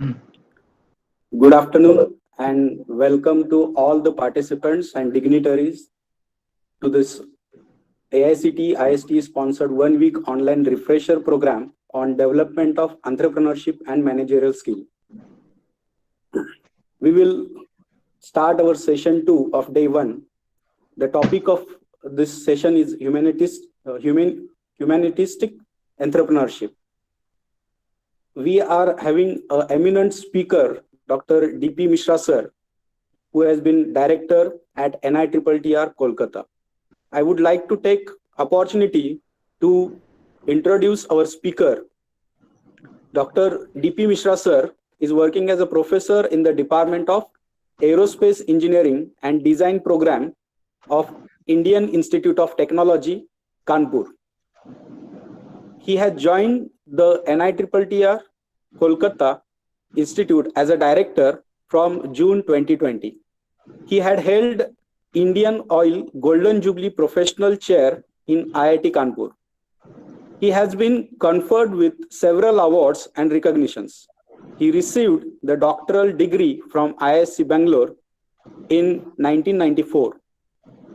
Good afternoon and welcome to all the participants and dignitaries to this AICT IST sponsored 1 week online refresher program on development of entrepreneurship and managerial skill. We will start our session 2 of day 1. The topic of this session is humanistic entrepreneurship. We are having an eminent speaker, Dr. D.P. Mishra sir, who has been director at NITTR Kolkata. I would like to take opportunity to introduce our speaker. Dr. D.P. Mishra sir is working as a professor in the Department of Aerospace Engineering and Design Program of Indian Institute of Technology, Kanpur. He had joined the NITTR Kolkata Institute as a director from June 2020. He had held Indian Oil Golden Jubilee Professional Chair in IIT Kanpur. He has been conferred with several awards and recognitions. He received the doctoral degree from IISc Bangalore in 1994.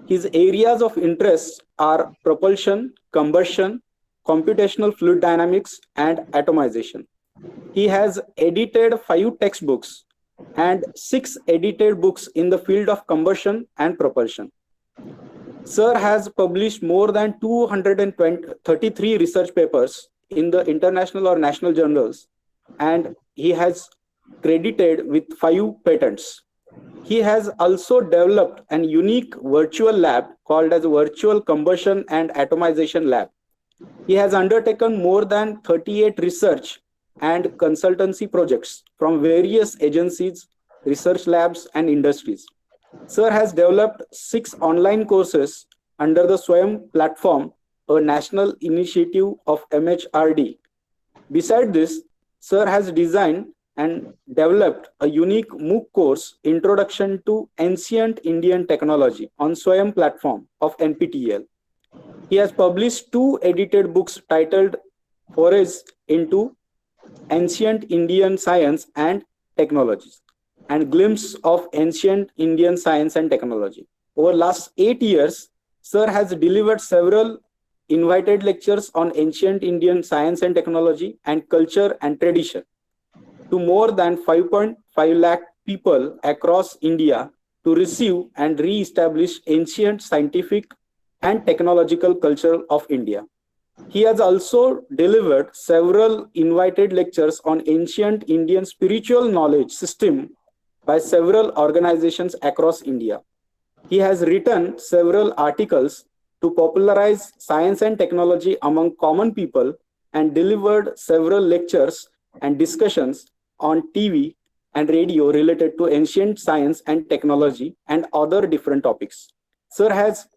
His areas of interest are propulsion, combustion, computational fluid dynamics, and atomization. He has edited 5 textbooks and 6 edited books in the field of combustion and propulsion. Sir has published more than 233 research papers in the international or national journals, and he has credited with 5 patents. He has also developed an unique virtual lab called as Virtual Combustion and Atomization Lab. He has undertaken more than 38 research and consultancy projects from various agencies, research labs, and industries. Sir has developed 6 online courses under the Swayam platform, a national initiative of MHRD. Beside this, Sir has designed and developed a unique MOOC course, Introduction to Ancient Indian Technology, on Swayam platform of NPTEL. He has published 2 edited books titled Forays into Ancient Indian Science and Technologies and Glimpse of Ancient Indian Science and Technology. Over last 8 years, Sir has delivered several invited lectures on ancient Indian science and technology and culture and tradition to more than 5.5 lakh people across India to receive and re-establish ancient scientific and technological culture of India. He has also delivered several invited lectures on ancient Indian spiritual knowledge system by several organizations across India. He has written several articles to popularize science and technology among common people and delivered several lectures and discussions on TV and radio related to ancient science and technology and other different topics. Sir has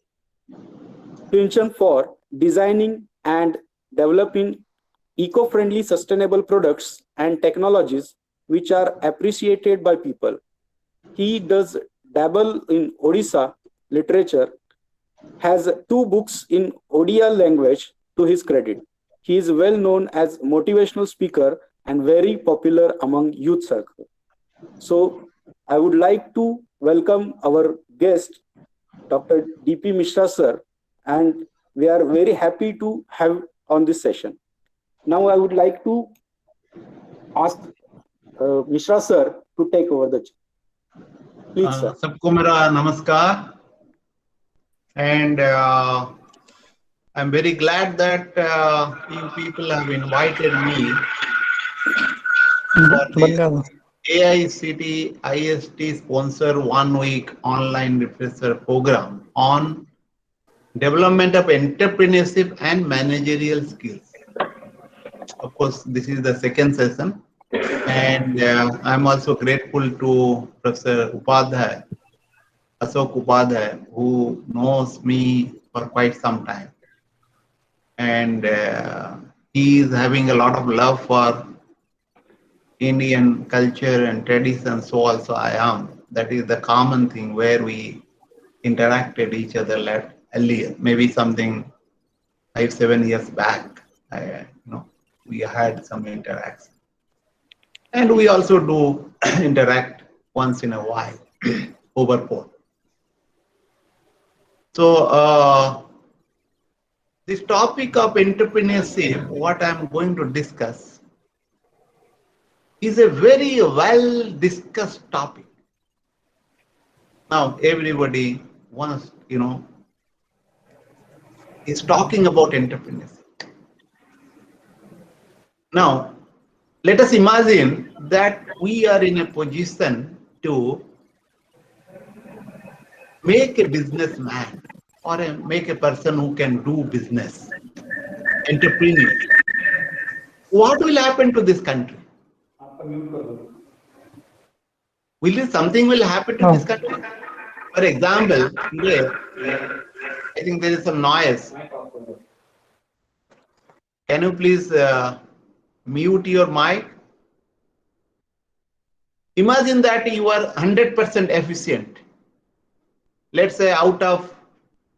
penchant for designing and developing eco-friendly sustainable products and technologies which are appreciated by people. He does dabble in Odisha literature, has 2 books in Odia language to his credit. He is well known as motivational speaker and very popular among youth circle. So I would like to welcome our guest, Dr. D.P. Mishra sir, and we are very happy to have on this session. Now I would like to ask Mishra sir to take over the please sir. Sabko mera namaskar, and I'm very glad that you people have invited me for this AICT IST sponsor 1 week online refresher program on development of entrepreneurship and managerial skills. Of course, this is the second session, and I'm also grateful to Professor Upadhyay, Ashok Upadhyay, who knows me for quite some time, and he is having a lot of love for Indian culture and tradition. So also I am. That is the common thing where we interacted each other earlier, maybe something 5-7 years back. We had some interaction. And we also do interact once in a while over phone. So this topic of entrepreneurship, what I'm going to discuss, is a very well discussed topic. Now everybody wants, is talking about entrepreneurship. Now, let us imagine that we are in a position to make a businessman or make a person who can do business, entrepreneur. What will happen to this country? Something will happen to this country? For example, today, I think there is some noise. Can you please mute your mic? Imagine that you are 100% efficient. Let's say out of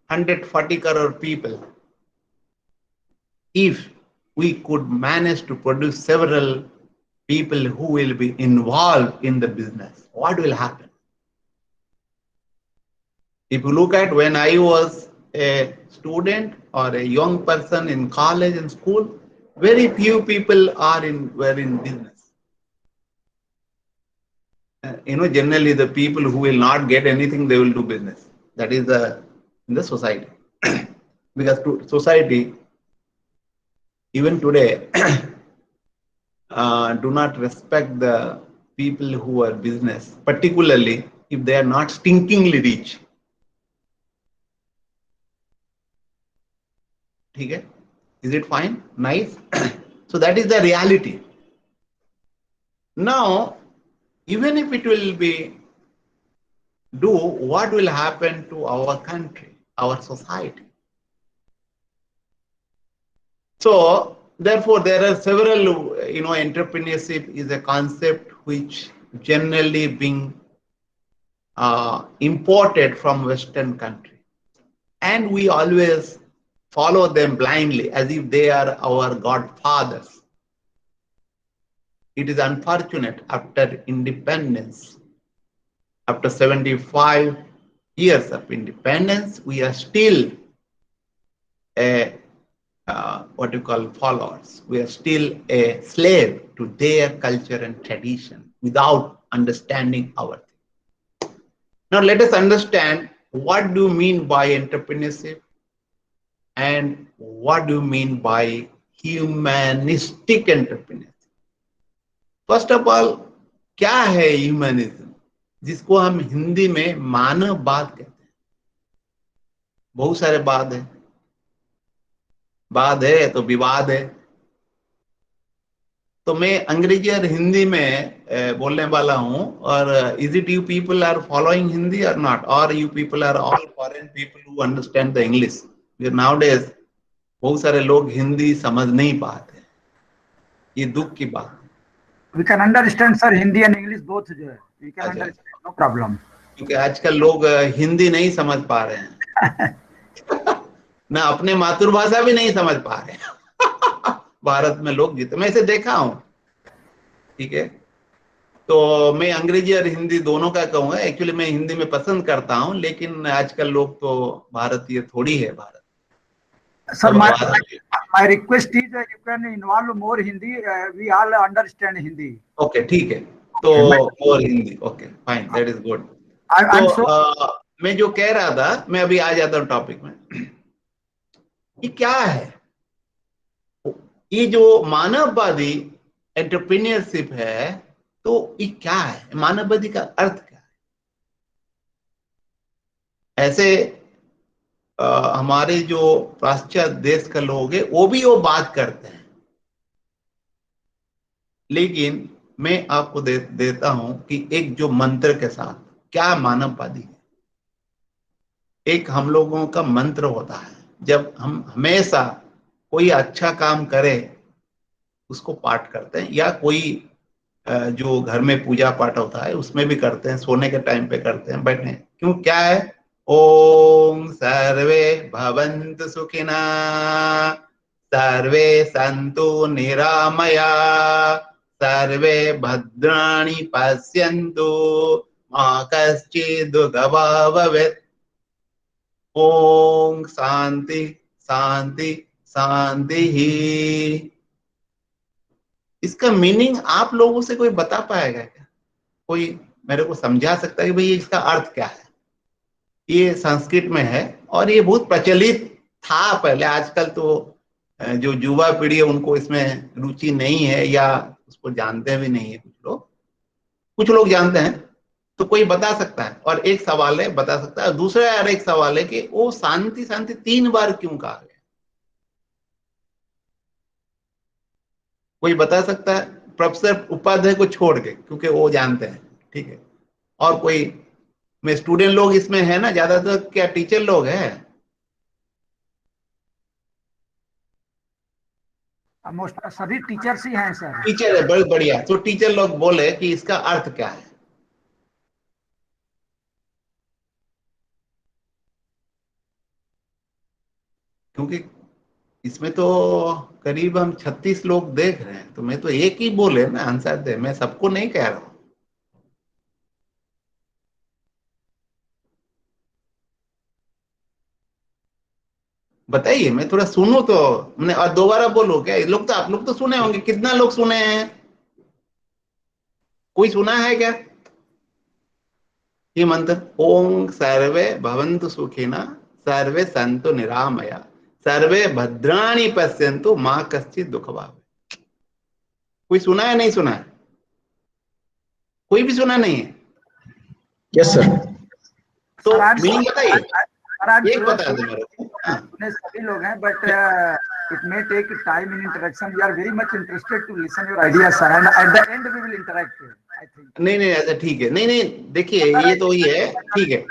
140 crore people, if we could manage to produce several people who will be involved in the business, what will happen? If you look at when I was a student or a young person in college and school, very few people were in business. Generally the people who will not get anything, they will do business. That is in the society. Because society, even today, do not respect the people who are business, particularly if they are not stinkingly rich. Okay? Is it fine? Nice? So that is the reality. Now, even if it will be what will happen to our country, our society? So therefore, there are several, entrepreneurship is a concept which generally being imported from Western country, and we always follow them blindly as if they are our godfathers. It is unfortunate, after independence, after 75 years of independence, we are still what you call followers. We are still a slave to their culture and tradition without understanding our thing. Now let us understand, what do you mean by entrepreneurship and what do you mean by humanistic entrepreneurship? First of all, क्या है humanism, जिसको हम हिंदी में मानववाद कहते हैं? बहुत सारे वाद है तो विवाद है। तो मैं अंग्रेजी और हिंदी में बोलने वाला हूं, और is it you people are following Hindi और नॉट, और you people are all foreign people who understand the English? Nowadays बहुत सारे लोग हिंदी समझ नहीं पाते, ये दुख की बात। We can understand, sir, Hindi and English both जो है, we can understand, no problem. क्योंकि आजकल लोग हिंदी नहीं समझ पा रहे हैं ना अपने मातृभाषा भी नहीं समझ पा रहे हैं भारत में लोग जितने, मैं इसे देखा हूं, ठीक है? तो मैं अंग्रेजी और हिंदी दोनों का कहूंगा। एक्चुअली मैं हिंदी में पसंद करता हूं, लेकिन आजकल लोग तो भारतीय थोड़ी है Bharat. Sir, my request is that you can involve more Hindi. We all understand Hindi. Okay, ठीक है, तो और Hindi, okay fine, that is good. तो मैं जो कह रहा था, मैं अभी आ जाता हूँ टॉपिक में। ये क्या है? ये जो मानववादी एंटरप्रेन्योरशिप है, तो ये क्या है? मानववादी का अर्थ क्या है? ऐसे हमारे जो पाश्चात्य देश के लोग हैं वो बात करते हैं, लेकिन मैं आपको देता हूं कि एक जो मंत्र के साथ क्या मानववादी है। एक हम लोगों का मंत्र होता है, जब हम हमेशा कोई अच्छा काम करे उसको पाठ करते हैं, या कोई जो घर में पूजा पाठ होता है उसमें भी करते हैं, सोने के टाइम पे करते हैं, बैठे। क्यों, क्या है? ओम सर्वे भवन्तु सुखिनः, सर्वे सन्तु निरामया, सर्वे भद्राणि पश्यन्तु मा कश्चित् दुःखभाग् भवेत्। ओम शांति शांति शांति ही। इसका मीनिंग आप लोगों से कोई बता पाएगा क्या? कोई मेरे को समझा सकता है कि भाई इसका अर्थ क्या है? ये संस्कृत में है और ये बहुत प्रचलित था पहले। आजकल तो जो युवा पीढ़ी है उनको इसमें रुचि नहीं है या उसको जानते भी नहीं है। कुछ लोग जानते हैं, तो कोई बता सकता है। और एक सवाल है, बता सकता है। दूसरा और एक सवाल है कि वो शांति शांति 3 बार क्यों कहा गया? कोई बता सकता है? प्रोफेसर उपाध्याय को छोड़ के, क्योंकि वो जानते हैं, ठीक है। और कोई में स्टूडेंट लोग इसमें है ना, ज्यादातर क्या टीचर लोग हैं? मोस्ट सभी टीचर्स ही हैं सर। टीचर है, बहुत बढ़िया। तो टीचर लोग बोले कि इसका अर्थ क्या है? क्योंकि इसमें तो करीब हम 36 लोग देख रहे हैं, तो मैं तो एक ही बोले ना आंसर दे, मैं सबको नहीं कह रहा हूं। बताइए, मैं थोड़ा सुनूं तो मैंने, और दोबारा बोलो क्या? लोग तो, आप लोग तो सुने होंगे। कितना लोग सुने हैं? कोई सुना है क्या ये मंत्र? ओम सर्वे भवन्तु सुखिनः, सर्वे सन्तु निरामया, सर्वे भद्राणि पश्यन्तु मा कश्चित् दुःखभाग् भवेत्। कोई सुना है? नहीं सुना है? कोई भी सुना नहीं है? Yes sir. तो मीनिंग बताइए, एक बता दो मेरे को। सभी लोग हैं, but it may take time in interaction. We are very much interested to listen your ideas, sir, and at the end we will interact, I think. नहीं नहीं, ऐसा ठीक है। नहीं नहीं, देखिए ये तो ही है, ठीक है।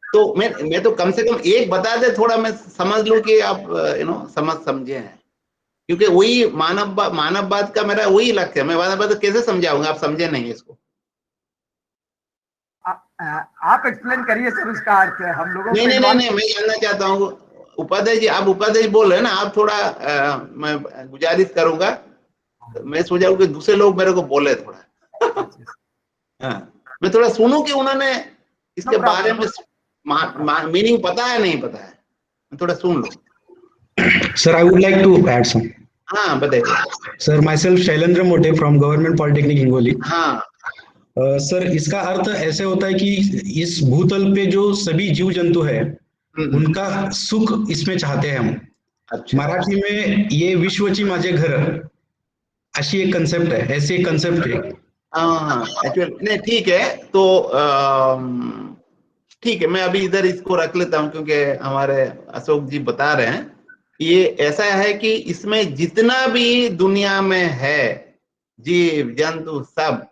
तो मैं तो कम से कम एक बता दे, थोड़ा मैं समझ लूं कि आप समझे हैं। क्योंकि वही मानववाद का मेरा वही लक्ष्य है। मैं मानववाद कैसे समझाऊंगा? आप समझे नहीं इसको। आप एक्सप्लेन करिए सर उसका अर्थ है। हम लोगों नहीं नहीं नहीं नहीं, मैं जानना चाहता हूँ। उपाध्याय जी, आप उपाध्याय जी बोल रहे हैं ना, आप थोड़ा मैं गुजारिश करूंगा। मैं सोचा कि दूसरे लोग मेरे को बोले थोड़ा। हाँ, मैं थोड़ा सुनूं कि उन्होंने इसके बारे में मीनिंग पता है नहीं पता है, मैं थोड़ा सुन लो। Sir, I would like to add some. हाँ बताइए। Sir, myself Shailendra Mote from Government Polytechnic Hingoli. हाँ सर, इसका अर्थ ऐसे होता है कि इस भूतल पे जो सभी जीव जंतु है उनका सुख इसमें चाहते हैं हम। अच्छा। मराठी में ये विश्वची माझे घर अशी एक कंसेप्ट है, ऐसे एक कंसेप्ट है। हाँ एक्चुअली नहीं, ठीक है। तो ठीक है, मैं अभी इधर इसको रख लेता हूँ, क्योंकि हमारे अशोक जी बता रहे हैं। ये ऐसा है कि इसमें जितना भी दुनिया में है जीव जंतु, सब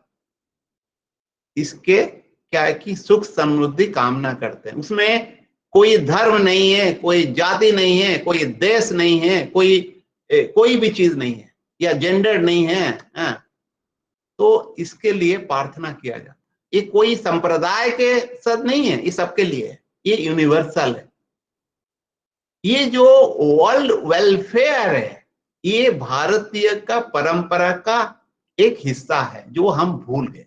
इसके क्या है कि सुख समृद्धि कामना करते हैं। उसमें कोई धर्म नहीं है, कोई जाति नहीं है, कोई देश नहीं है, कोई भी चीज नहीं है, या जेंडर नहीं है। तो इसके लिए प्रार्थना किया जाता है। ये कोई संप्रदाय के साथ नहीं है, ये सबके लिए है, ये यूनिवर्सल है। ये जो वर्ल्ड वेलफेयर है, ये भारतीय का परंपरा का एक हिस्सा है जो हम भूल गए।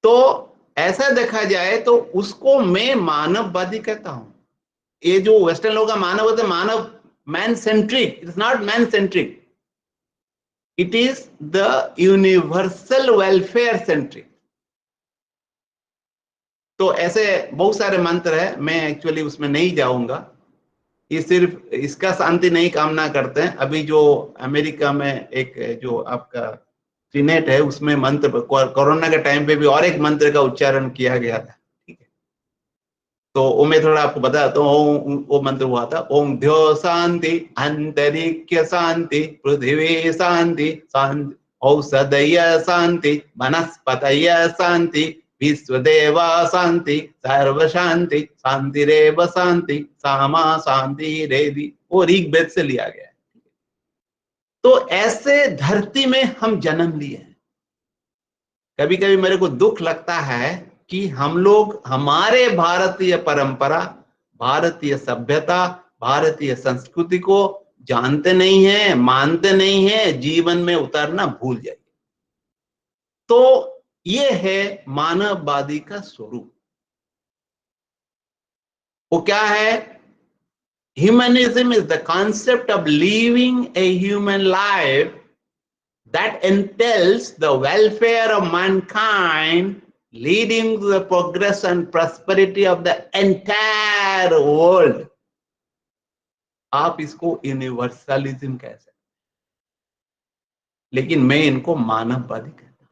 तो ऐसा देखा जाए तो उसको मैं मानववादी कहता हूं। ये जो वेस्टर्न लोग का मानव man centric, it's not man centric, it is the universal welfare centric. तो ऐसे बहुत सारे मंत्र है, मैं एक्चुअली उसमें नहीं जाऊंगा। ये सिर्फ इसका शांति नहीं कामना करते हैं। अभी जो अमेरिका में एक जो आपका सीनेट है, उसमें मंत्र कोरोना के टाइम पे भी और एक मंत्र का उच्चारण किया गया था, ठीक है। तो वो मैं थोड़ा आपको बताता हूँ। वो मंत्र हुआ था, ओम द्यो शांति, अंतरिक्ष शांति, पृथ्वी शांति, शांति औषधय शांति, वनस्पतय शांति, विश्वदेवा शांति, सर्व शांति, शांतिरेव शांति, सामा शांति रेदि। वो ऋग्वेद से लिया गया है। तो ऐसे धरती में हम जन्म लिए हैं। कभी कभी मेरे को दुख लगता है कि हम लोग हमारे भारतीय परंपरा, भारतीय सभ्यता, भारतीय संस्कृति को जानते नहीं हैं, मानते नहीं हैं, जीवन में उतारना भूल जाइए। तो ये है मानववादी का स्वरूप। वो क्या है? Humanism is the concept of living a human life that entails the welfare of mankind, leading to the progress and prosperity of the entire world. आप इसको यूनिवर्सलिज्म कह सकते, लेकिन मैं इनको मानववादी कहता हूं।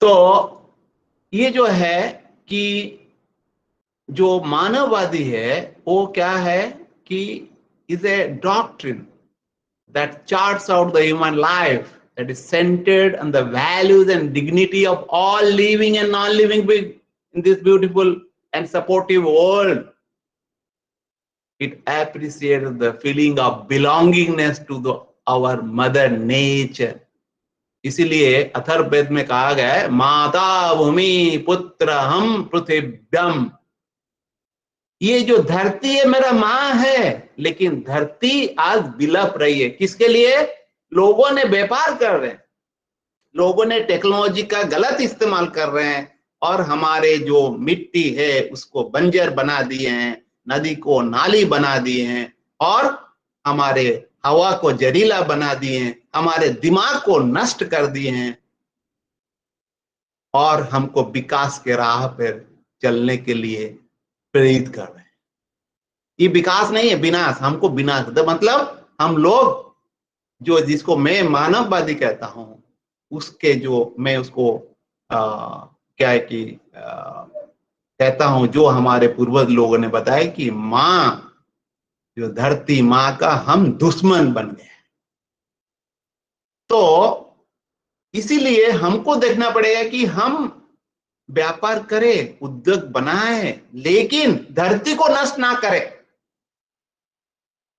तो ये जो है कि जो मानववादी है वो क्या है कि is a doctrine that charts out the human life that is centered on the values and dignity of all living and non-living beings in this beautiful and supportive world. It appreciates the feeling of belongingness to our mother nature. इसीलिए अथर्ववेद में कहा गया है, माता भूमि पुत्र हम पृथिव्यम। ये जो धरती है मेरा माँ है, लेकिन धरती आज बिलप रही है। किसके लिए? लोगों ने व्यापार कर रहे हैं, लोगों ने टेक्नोलॉजी का गलत इस्तेमाल कर रहे हैं और हमारे जो मिट्टी है उसको बंजर बना दिए हैं, नदी को नाली बना दिए हैं और हमारे हवा को जहरीला बना दिए हैं, हमारे दिमाग को नष्ट कर दिए हैं और हमको विकास के राह पर चलने के लिए प्रेरित कर रहे हैं। ये विकास नहीं है, विनाश। हमको विनाश, मतलब हम लोग जो, जिसको मैं मानववादी कहता हूं, उसके जो मैं उसको क्या है कि कहता हूं, जो हमारे पूर्वज लोगों ने बताया कि माँ, जो धरती माँ का हम दुश्मन बन गए। तो इसीलिए हमको देखना पड़ेगा कि हम व्यापार करें, उद्योग बनाए, लेकिन धरती को नष्ट ना करें।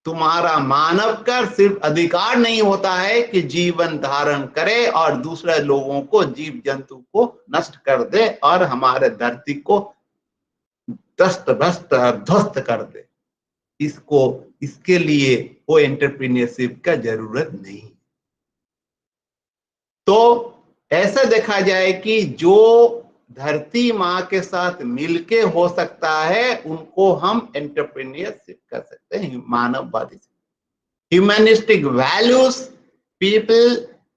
तुम्हारा मानव का सिर्फ अधिकार नहीं होता है कि जीवन धारण करे और दूसरे लोगों को, जीव जंतु को नष्ट कर दे और हमारे धरती को तस्त भस्त ध्वस्त कर दे। इसके लिए वो एंटरप्रेन्योरशिप का जरूरत नहीं। तो ऐसा देखा जाए कि जो धरती माँ के साथ मिलके हो सकता है, उनको हम एंटरप्रेन्योरशिप कर सकते हैं, मानववादी से। Humanistic values,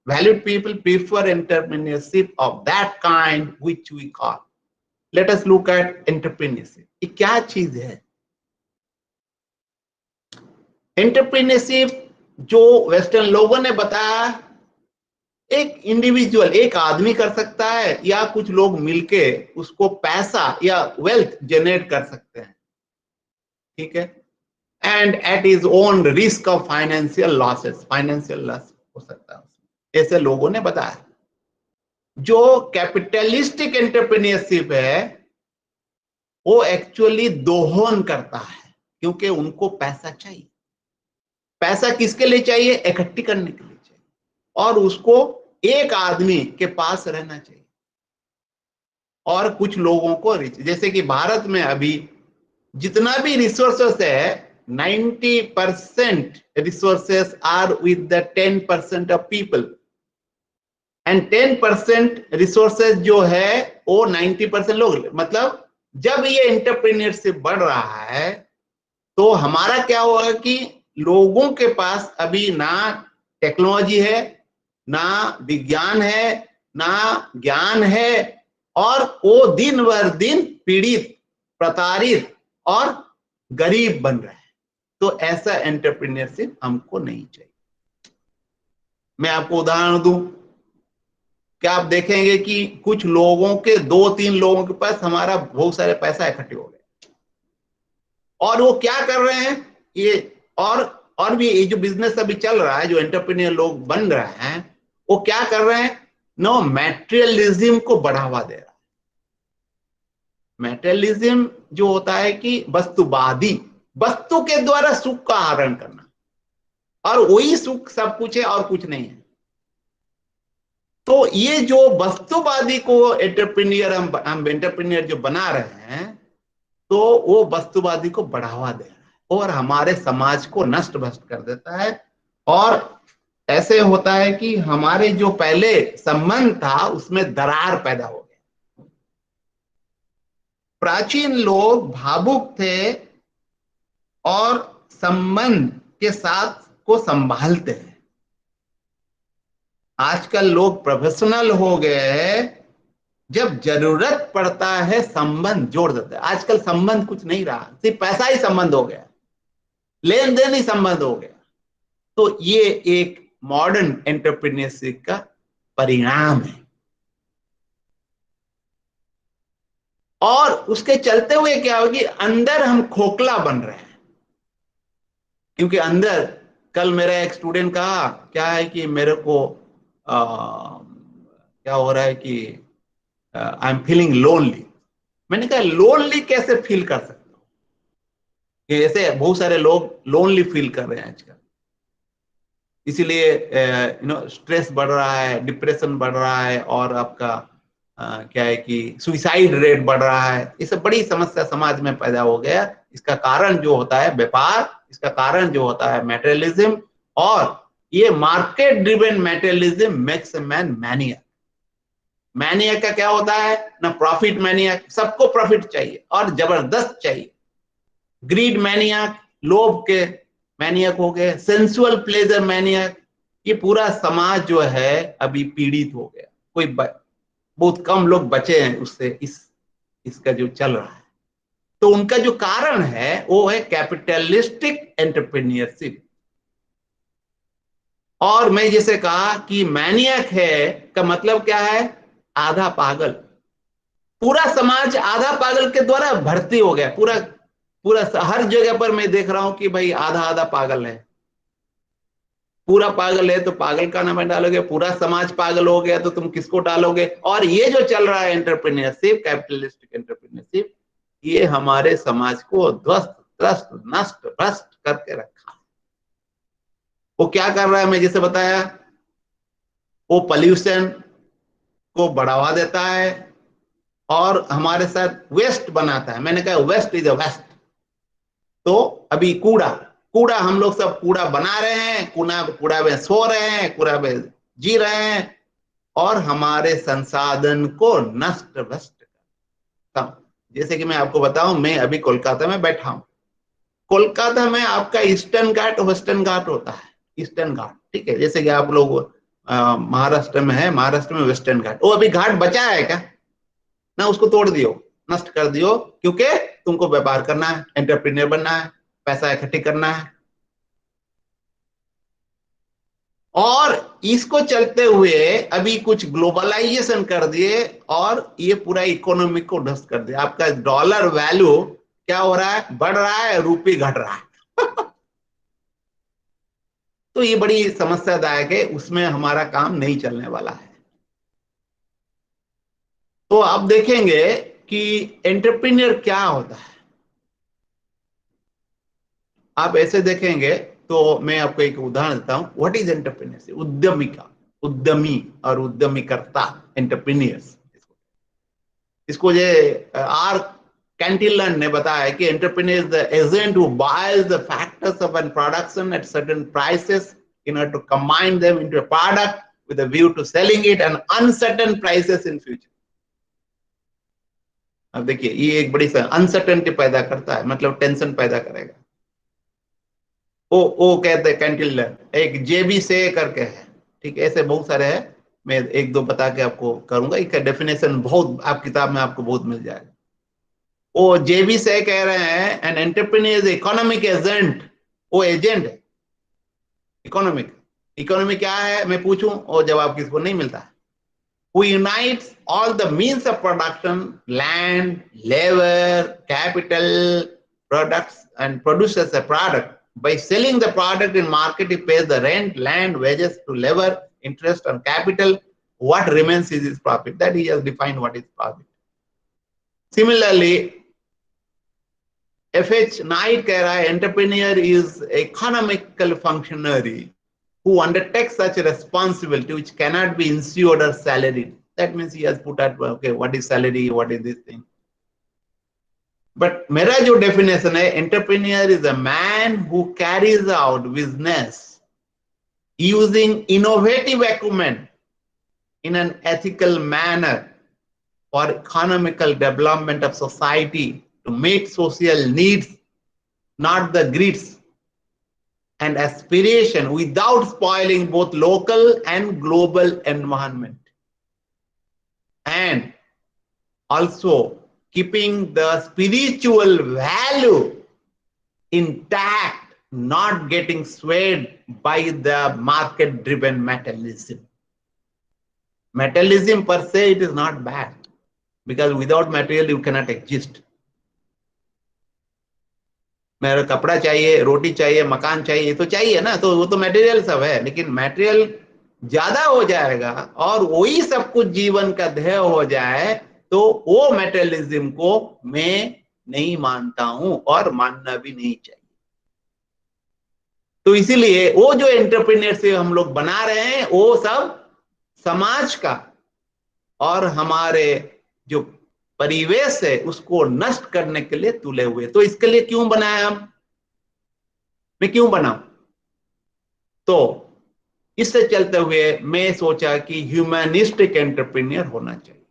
valued people prefer entrepreneurship of that kind which we call. Let us look at entrepreneurship. ये क्या चीज है? एंटरप्रेन्योरशिप जो वेस्टर्न लोगों ने बताया, एक इंडिविजुअल, एक आदमी कर सकता है या कुछ लोग मिलके उसको पैसा या वेल्थ जनरेट कर सकते हैं, ठीक है, and at is own risk of financial losses, financial loss हो सकता है, ऐसे लोगों ने बताया। जो कैपिटलिस्टिक एंटरप्रेन्योरशिप है वो एक्चुअली दोहन करता है, क्योंकि उनको पैसा चाहिए। पैसा किसके लिए चाहिए? इकट्ठी करने के लिए चाहिए, और उसको एक आदमी के पास रहना चाहिए और कुछ लोगों को रिच। जैसे कि भारत में अभी जितना भी रिसोर्सेस है, 90% resources are with the 10% of people, and 10% resources जो है वो 90% लोग। मतलब जब ये एंटरप्रेन्योरशिप बढ़ रहा है तो हमारा क्या होगा कि लोगों के पास अभी ना टेक्नोलॉजी है, ना विज्ञान है, ना ज्ञान है, और वो दिन भर दिन पीड़ित, प्रताड़ित और गरीब बन रहा है। तो ऐसा एंटरप्रेन्योरशिप हमको नहीं चाहिए। मैं आपको उदाहरण दूं, क्या आप देखेंगे कि कुछ लोगों के, 2-3 लोगों के पास हमारा बहुत सारे पैसा इकट्ठे हो गए और वो क्या कर रहे हैं, ये और भी ये जो बिजनेस अभी चल रहा है, जो एंटरप्रेन्योर लोग बन रहे हैं, वो क्या कर रहे हैं? नो, मैटेरियलिज्म को बढ़ावा दे रहा है। मैटेरियलिज्म जो होता है कि वस्तुवादी, वस्तु के द्वारा सुख का आहरण करना, और वही सुख सब कुछ है और कुछ नहीं है। तो ये जो वस्तुवादी को एंटरप्रेन्योर, हम एंटरप्रेन्योर जो बना रहे हैं, तो वो वस्तुवादी को बढ़ावा दे रहा है। और हमारे समाज को नष्ट भ्रष्ट कर देता है। और ऐसे होता है कि हमारे जो पहले संबंध था उसमें दरार पैदा हो गया। प्राचीन लोग भावुक थे और संबंध के साथ को संभालते हैं। आजकल लोग प्रोफेशनल हो गए हैं, जब जरूरत पड़ता है संबंध जोड़ देते हैं। आजकल संबंध कुछ नहीं रहा, सिर्फ पैसा ही संबंध हो गया, लेन देन ही संबंध हो गया। तो ये एक मॉडर्न एंटरप्रेन्योरशिप का परिणाम है। और उसके चलते हुए क्या होगी, अंदर हम खोखला बन रहे हैं। क्योंकि अंदर, कल मेरा एक स्टूडेंट कहा क्या है कि मेरे को क्या हो रहा है कि आई एम फीलिंग लोनली। मैंने कहा लोनली कैसे फील कर सकते हो, कि ऐसे बहुत सारे लोग लोनली फील कर रहे हैं आजकल। इसीलिए स्ट्रेस बढ़ रहा है, डिप्रेशन बढ़ रहा है, और आपका क्या है कि सुसाइड रेट बढ़ रहा है। ये सब बड़ी समस्या समाज में पैदा हो गया। इसका कारण जो होता है व्यापार, इसका कारण जो होता है मटेरियलिज्म, और ये market driven materialism makes a man maniac. Maniac का क्या होता है ना, प्रॉफिट मैनियक, सबको प्रॉफिट चाहिए और जबरदस्त चाहिए। ग्रीड मैनियक, लोभ के मैनियक हो गए, सेंसुअल प्लेजर मैनियक। ये पूरा समाज जो है अभी पीड़ित हो गया। कोई बहुत कम लोग बचे हैं उससे, इसका जो चल रहा है। तो उनका जो कारण है वो है कैपिटलिस्टिक एंटरप्रेन्योरशिप। और मैं जैसे कहा कि मैनियक है का मतलब क्या है, आधा पागल। पूरा समाज आधा पागल के द्वारा भर्ती हो गया। पूरा हर जगह पर मैं देख रहा हूं कि भाई आधा आधा पागल है। पूरा पागल है तो पागल का नाम डालोगे, पूरा समाज पागल हो गया तो तुम किसको डालोगे। और ये जो चल रहा है एंटरप्रेन्योरशिप, कैपिटलिस्टिक एंटरप्रेन्योरशिप, ये हमारे समाज को ध्वस्त त्रस्त नष्ट भ्रष्ट करके रखा है। वो क्या कर रहा है, मैं जैसे बताया, वो पॉल्यूशन को बढ़ावा देता है और हमारे साथ वेस्ट बनाता है। मैंने कहा वेस्ट इज अ वेस्ट। तो अभी कूड़ा हम लोग सब कूड़ा बना रहे हैं, कूड़ा में सो रहे हैं, कूड़ा में जी रहे हैं, और हमारे संसाधन को नष्ट भ्रष्ट करता। जैसे कि मैं आपको बताऊं, मैं अभी कोलकाता में बैठा हूं। कोलकाता में आपका ईस्टर्न घाट वेस्टर्न घाट होता है। ईस्टर्न घाट, ठीक है, जैसे कि आप लोग महाराष्ट्र में है, महाराष्ट्र में वेस्टर्न घाट। वो अभी घाट बचा है क्या ना, उसको तोड़ दियो, नष्ट कर दियो, क्योंकि तुमको व्यापार करना है, एंटरप्रेन्योर बनना है, पैसा इकट्ठी करना है। और इसको चलते हुए अभी कुछ ग्लोबलाइजेशन कर दिए और ये पूरा इकोनॉमिक को ध्वस्त कर दिया। आपका डॉलर वैल्यू क्या हो रहा है, बढ़ रहा है, रूपी घट रहा है। तो ये बड़ी समस्यादायक है, उसमें हमारा काम नहीं चलने वाला है। तो आप देखेंगे कि एंटरप्रेन्योर क्या होता है। आप ऐसे देखेंगे तो मैं आपको एक उदाहरण देता हूं। What is entrepreneurship? उद्यमी और उद्यमीकर्ता, एंटरप्रेन्योर्स। इसको ये आर कैंटिलन ने बताया कि entrepreneur is the agent who buys the factors of an production at certain prices in order to combine them into a product with a view to selling it at uncertain prices in future. अब देखिए ये एक बड़ी uncertainty पैदा करता है, मतलब tension पैदा करेगा। वो कहते हैं कैंटिलन, एक जेबी से करके है, ठीक है, ऐसे बहुत सारे हैं। मैं एक दो बता के आपको करूंगा, इसका डेफिनेशन बहुत आप किताब में आपको बहुत मिल जाएगा। वो जेबी से कह रहे हैं an entrepreneur is economic agent. वो एजेंट है इकोनॉमिक क्या है मैं पूछूं और जवाब किसको नहीं मिलता है। Who unites all the means of production, land, labor, capital, products, and produces a product. By selling the product in market, he pays the rent, land, wages to labor, interest on capital. What remains is his profit. That he has defined what is profit. Similarly, F.H. Knight कह रहा है entrepreneur is economical functionary who undertakes such a responsibility which cannot be insured or salaried. That means he has put out, okay, what is salary, what is this thing. But मेरा जो definition है, entrepreneur is a man who carries out business using innovative acumen in an ethical manner for economical development of society to meet social needs, not the greeds and aspiration, without spoiling both local and global environment. And also keeping the spiritual value intact, not getting swayed by the market-driven materialism. Materialism per se, it is not bad, because without material you cannot exist. मेरा कपड़ा चाहिए, रोटी चाहिए, मकान चाहिए, तो चाहिए ना, तो वो तो मटेरियल सब है, लेकिन मटेरियल ज्यादा हो जाएगा और वही सब कुछ जीवन का ध्येय हो जाए, तो वो मटेरियलिज्म को मैं नहीं मानता हूं और मानना भी नहीं चाहिए। तो इसीलिए वो जो एंटरप्रेन्योरशिप हम लोग बना रहे हैं, वो सब समाज का और हमारे जो परिवेश है उसको नष्ट करने के लिए तुले हुए। तो इसके लिए क्यों बनाया हम, मैं क्यों बनाऊं? तो इससे चलते हुए मैं सोचा कि ह्यूमनिस्टिक एंटरप्रेन्योर होना चाहिए।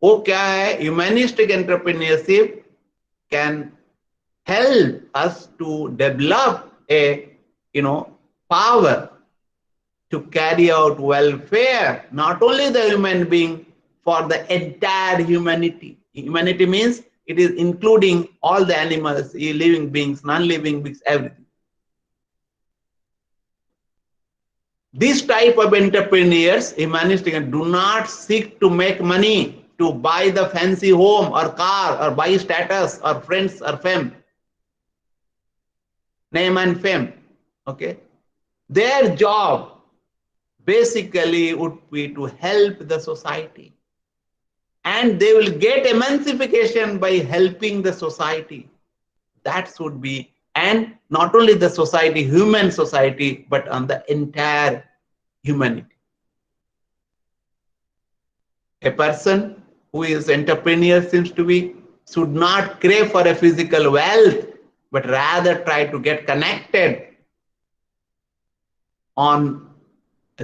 वो क्या है? Humanistic entrepreneurship can help us to develop a power to carry out welfare, not only the human being, for the entire humanity. Humanity means it is including all the animals, living beings, non-living beings, everything. This type of entrepreneurs, humanistic, do not seek to make money, to buy the fancy home or car or buy status or friends or fame. Name and fame. Okay. Their job basically would be to help the society. And they will get emancipation by helping the society. That should be, and not only the society, human society, but on the entire humanity. A person who is entrepreneur seems to be, should not crave for a physical wealth, but rather try to get connected on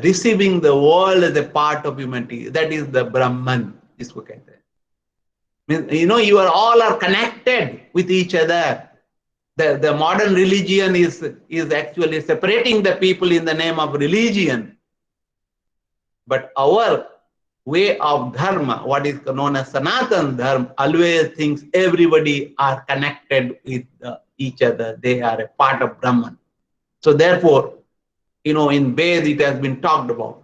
receiving the world as a part of humanity. That is the Brahman. इसको कहते हैं. You are all are connected with each other. The modern religion is actually separating the people in the name of religion. But our way of dharma, what is known as Sanatan Dharma, always thinks everybody are connected with each other. They are a part of Brahman. So therefore, in Ved it has been talked about.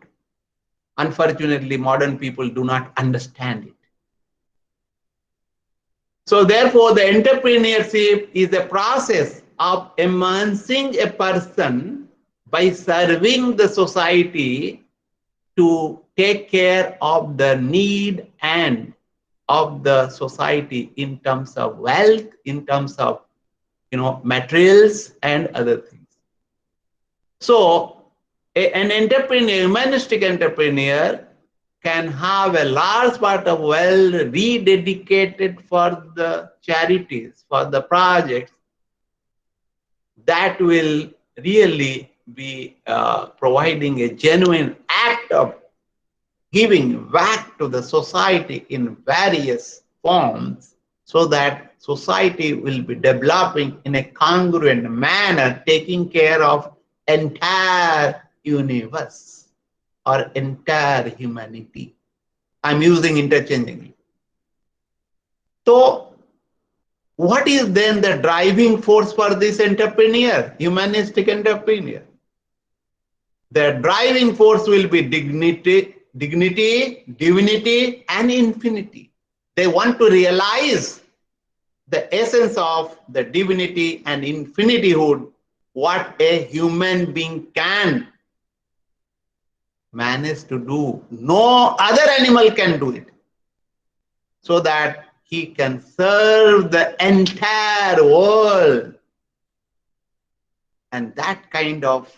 Unfortunately, modern people do not understand it. So therefore, the entrepreneurship is a process of emancipating a person by serving the society to take care of the need and of the society in terms of wealth, in terms of materials and other things. So an entrepreneur, humanistic entrepreneur, can have a large part of wealth rededicated for the charities, for the projects that will really be providing a genuine act of giving back to the society in various forms, so that society will be developing in a congruent manner, taking care of entire universe or entire humanity. I'm using interchangeably. So what is then the driving force for this entrepreneur, humanistic entrepreneur? The driving force will be dignity, divinity, and infinity. They want to realize the essence of the divinity and infinityhood, what a human being can manage to do. No other animal can do it. So that he can serve the entire world. And that kind of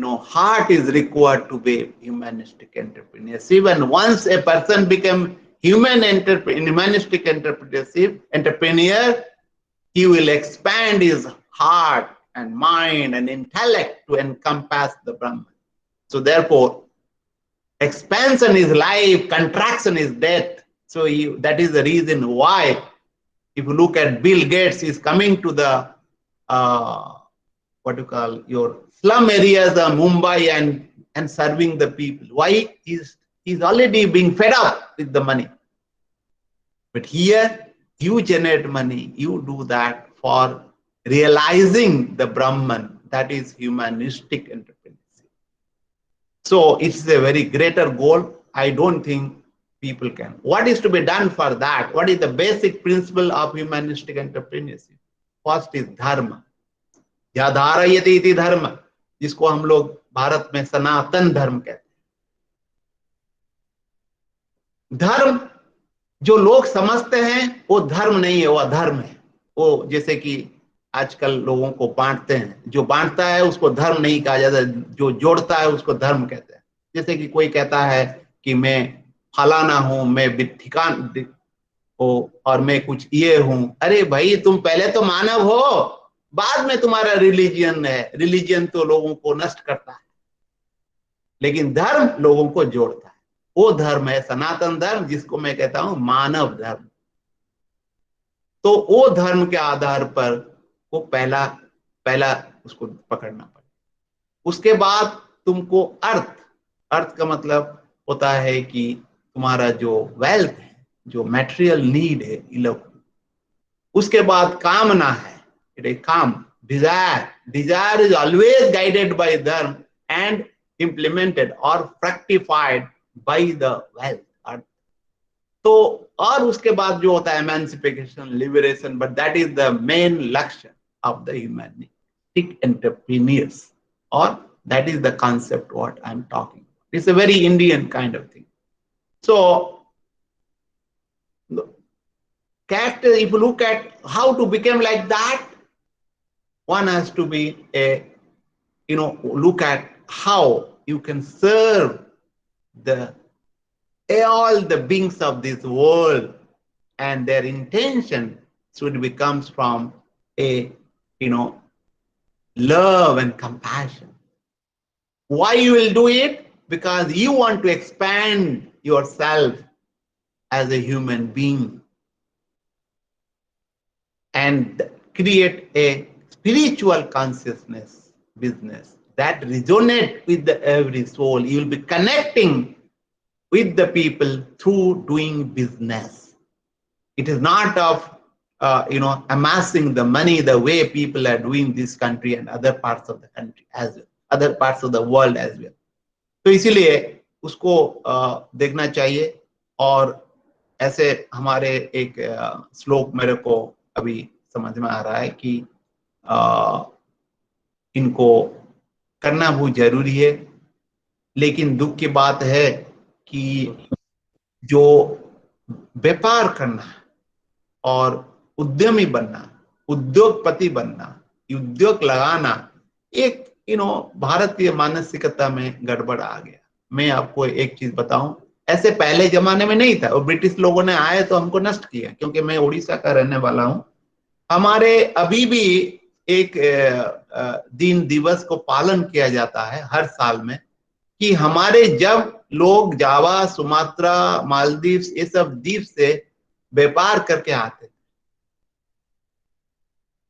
heart is required to be humanistic entrepreneurs. Even once a person becomes humanistic entrepreneur, he will expand his heart and mind and intellect to encompass the Brahman. So therefore, expansion is life, contraction is death. So that is the reason why, if you look at Bill Gates, is coming to the what you call your slum areas of Mumbai and serving the people. Why? He's already being fed up with the money. But here, you generate money, you do that for realizing the Brahman, that is humanistic entrepreneurship. So it's a very greater goal. I don't think people can. What is to be done for that? What is the basic principle of humanistic entrepreneurship? First is dharma. या धारयति इति धर्म, जिसको हम लोग भारत में सनातन धर्म कहते हैं. धर्म जो लोग समझते हैं वो धर्म नहीं है, वो अधर्म है. वो जैसे कि आजकल लोगों को बांटते हैं, जो बांटता है उसको धर्म नहीं कहा जाता, जो जोड़ता है उसको धर्म कहते हैं. जैसे कि कोई कहता है कि मैं फलाना हूं, मैं ठिकान हो और मैं कुछ ये हूं. अरे भाई, तुम पहले तो मानव हो, बाद में तुम्हारा रिलीजियन है. रिलीजियन तो लोगों को नष्ट करता है, लेकिन धर्म लोगों को जोड़ता है. वो धर्म है सनातन धर्म, जिसको मैं कहता हूं मानव धर्म. तो वो धर्म के आधार पर वो पहला उसको पकड़ना पड़ेगा. उसके बाद तुमको अर्थ का मतलब होता है कि तुम्हारा जो वेल्थ है, जो मैटेरियल नीड है, उसके बाद कामना है. Desire is always guided by dharma and implemented or fructified by the wealth. तो और उसके बाद जो होता है emancipation, liberation, but that is the main lakshya of the humanistic entrepreneurs, or that is the concept what I'm talking about. It's a very Indian kind of thing. So if you look at how to become like that, one has to be look at how you can serve all the beings of this world, and their intention should be comes from a love and compassion. Why you will do it? Because you want to expand yourself as a human being and create a spiritual consciousness business that resonates with every soul. You will be connecting with the people through doing business. It is not of amassing the money the way people are doing this country and other parts of the country as well, other parts of the world as well. तो इसीलिए उसको देखना चाहिए. और ऐसे हमारे एक श्लोक मेरे को अभी समझ में आ रहा है कि इनको करना बहुत जरूरी है. लेकिन दुख की बात है कि जो व्यापार करना और उद्यमी बनना, उद्योगपति बनना, उद्योग लगाना, एक भारतीय मानसिकता में गड़बड़ आ गया. मैं आपको एक चीज बताऊं, ऐसे पहले जमाने में नहीं था, और ब्रिटिश लोगों ने आए तो हमको नष्ट किया. क्योंकि मैं उड़ीसा का रहने वाला हूं. हमारे अभी भी एक दिन दिवस को पालन किया जाता है हर साल में, कि हमारे जब लोग जावा, सुमात्रा, मालदीव, ये सब द्वीप से व्यापार करके आते,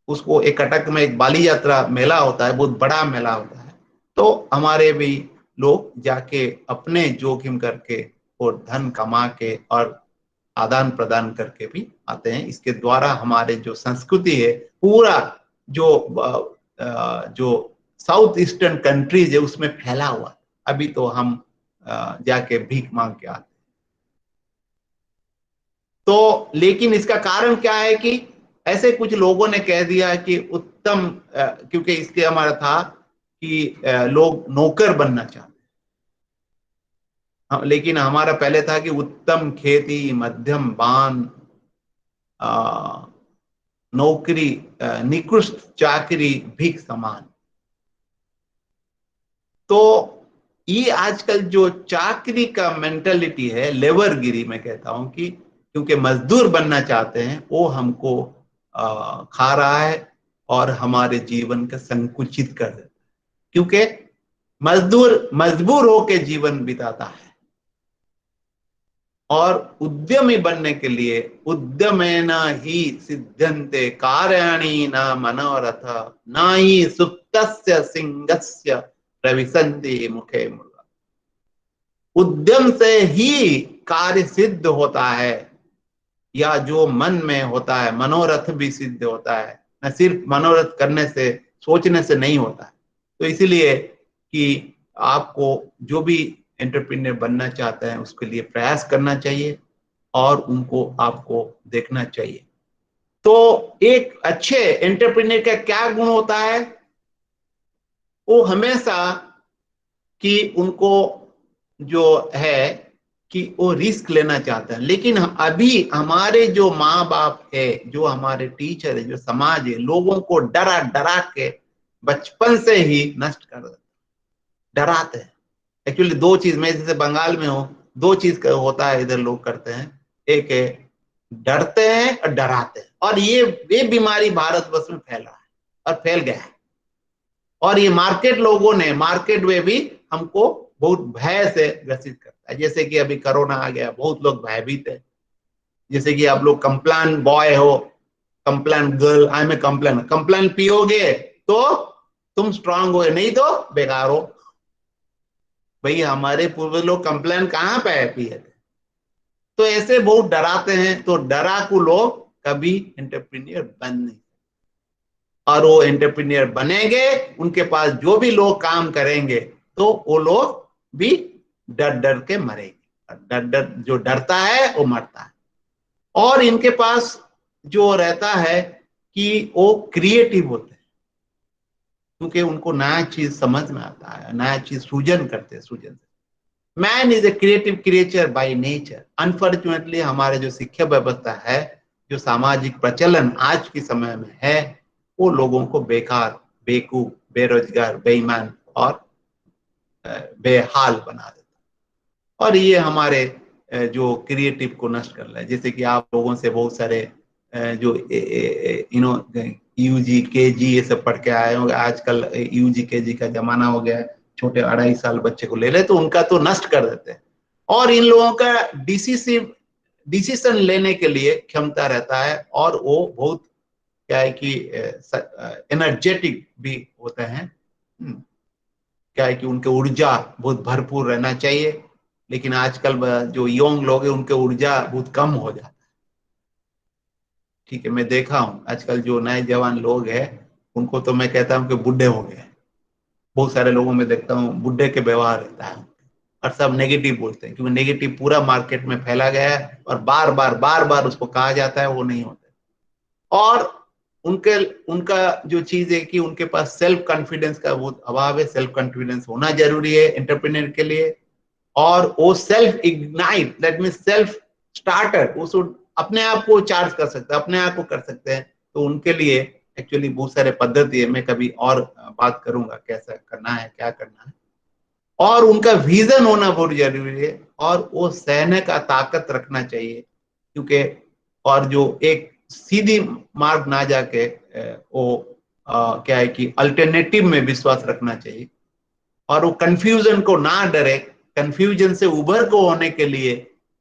उसको एक कटक में एक बाली यात्रा मेला होता है, बहुत बड़ा मेला होता है. तो हमारे भी लोग जाके अपने जोखिम करके और धन कमा के और आदान प्रदान करके भी आते हैं. इसके द्वारा हमारे जो संस्कृति है, पूरा जो साउथ ईस्टर्न कंट्रीज है उसमें फैला हुआ. अभी तो हम जाके भीख मांग के आते. तो लेकिन इसका कारण क्या है कि ऐसे कुछ लोगों ने कह दिया कि उत्तम, क्योंकि इसके हमारा था कि लोग नौकर बनना चाहते, लेकिन हमारा पहले था कि उत्तम खेती, मध्यम बान, नौकरी, निकृष्ट चाकरी, भीख समान. तो ये आजकल जो चाकरी का मेंटालिटी है, लेबरगिरी मैं कहता हूं कि क्योंकि मजदूर बनना चाहते हैं, वो हमको खा रहा है और हमारे जीवन का संकुचित कर देता है। क्योंकि मजदूर मजबूर होकर जीवन बिताता है और उद्यमी बनने के लिए उद्यमेन ही सिद्ध्यन्ते कार्याणि न मनोरथ न ही सुप्तस्य सिंहस्य प्रविशन्ति मुखे मृगा। उद्यम से ही कार्य सिद्ध होता है, या जो मन में होता है मनोरथ भी सिद्ध होता है। न सिर्फ मनोरथ करने से, सोचने से नहीं होता है। तो इसीलिए कि आपको जो भी एंटरप्रेन्योर बनना चाहते हैं उसके लिए प्रयास करना चाहिए और उनको आपको देखना चाहिए। तो एक अच्छे एंटरप्रेन्योर का क्या गुण होता है? वो हमेशा कि उनको जो है कि वो रिस्क लेना चाहते हैं, लेकिन अभी हमारे जो माँ बाप है, जो हमारे टीचर है, जो समाज है, लोगों को डरा डरा के बचपन से ही नष्ट कर देते, डराते हैं। एक्चुअली दो चीज, मैं जैसे बंगाल में हूँ, दो चीज होता है इधर लोग करते हैं, एक है डरते हैं और डराते हैं, और ये बीमारी भारतवर्ष में फैला है और फैल गया है। और ये मार्केट में भी हमको बहुत भय से ग्रसित करता है। जैसे कि अभी कोरोना आ गया, बहुत लोग भयभीत है। जैसे कि आप लोग कंप्लेन बॉय हो, कंप्लेन गर्ल, आई में कंप्लेन पियोगे तो तुम स्ट्रांग हो, नहीं तो बेकार हो। भाई हमारे पूर्वज लोग कंप्लेन कहाँ पे पिए थे? तो ऐसे बहुत डराते हैं। तो डराकू लोग कभी एंटरप्रेन्योर बन नहीं, और वो एंटरप्रेन्योर बनेंगे, उनके पास जो भी लोग काम करेंगे तो वो लोग भी डर डर के मरेंगे। डर जो डरता है वो मरता है। और इनके पास जो रहता है कि वो क्रिएटिव होते हैं, क्योंकि उनको नया चीज समझ में आता है, नया चीज सृजन करते हैं। सृजन से man is a creative creature by nature. Unfortunately हमारे जो शिक्षा व्यवस्था है, जो सामाजिक प्रचलन आज के समय में है, वो लोगों को बेकार, बेवकूफ, बेरोजगार, बेईमान और बेहाल बना देता। और ये हमारे जो क्रिएटिव को नष्ट कर रहा है। जैसे कि आप लोगों से बहुत सारे जो यूजी केजी ये सब पढ़ के आए होंगे। आजकल यूजी केजी का जमाना हो गया है, छोटे 2.5 साल बच्चे को ले ले तो उनका तो नष्ट कर देते हैं। और इन लोगों का डिसीजन लेने के लिए क्षमता रहता है, और वो बहुत क्या है कि एनर्जेटिक भी होते हैं। क्या है कि उनके ऊर्जा बहुत भरपूर रहना चाहिए। लेकिन आजकल जो यंग लोग हैं उनके ऊर्जा बहुत कम हो जाता है। ठीक है, मैं देखा हूँ आजकल जो नए जवान लोग हैं उनको तो मैं कहता हूँ कि बुढ़े हो गए। बहुत सारे लोगों में देखता हूँ बुढ़े के व्यवहार रहता है, और सब नेगेटिव बोलते हैं, क्योंकि नेगेटिव पूरा मार्केट में फैला गया है और बार बार उसको कहा जाता है, वो नहीं होता। और उनका जो चीज है कि उनके पास सेल्फ कॉन्फिडेंस का बहुत अभाव है। सेल्फ कॉन्फिडेंस होना जरूरी है एंटरप्रेन्योर के लिए। और वो self ignite, that mean self starter, वो अपने आप को चार्ज कर सकते हैं, अपने आप को कर सकते हैं। तो उनके लिए एक्चुअली बहुत सारे पद्धति है, मैं कभी और बात करूंगा कैसा करना है, क्या करना है। और उनका विजन होना बहुत जरूरी है, और वो सहने का ताकत रखना चाहिए। क्योंकि और जो एक सीधी मार्ग ना जाके वो क्या है कि अल्टरनेटिव में विश्वास रखना चाहिए, और वो कंफ्यूजन को ना डरे। कंफ्यूजन से उभर को होने के लिए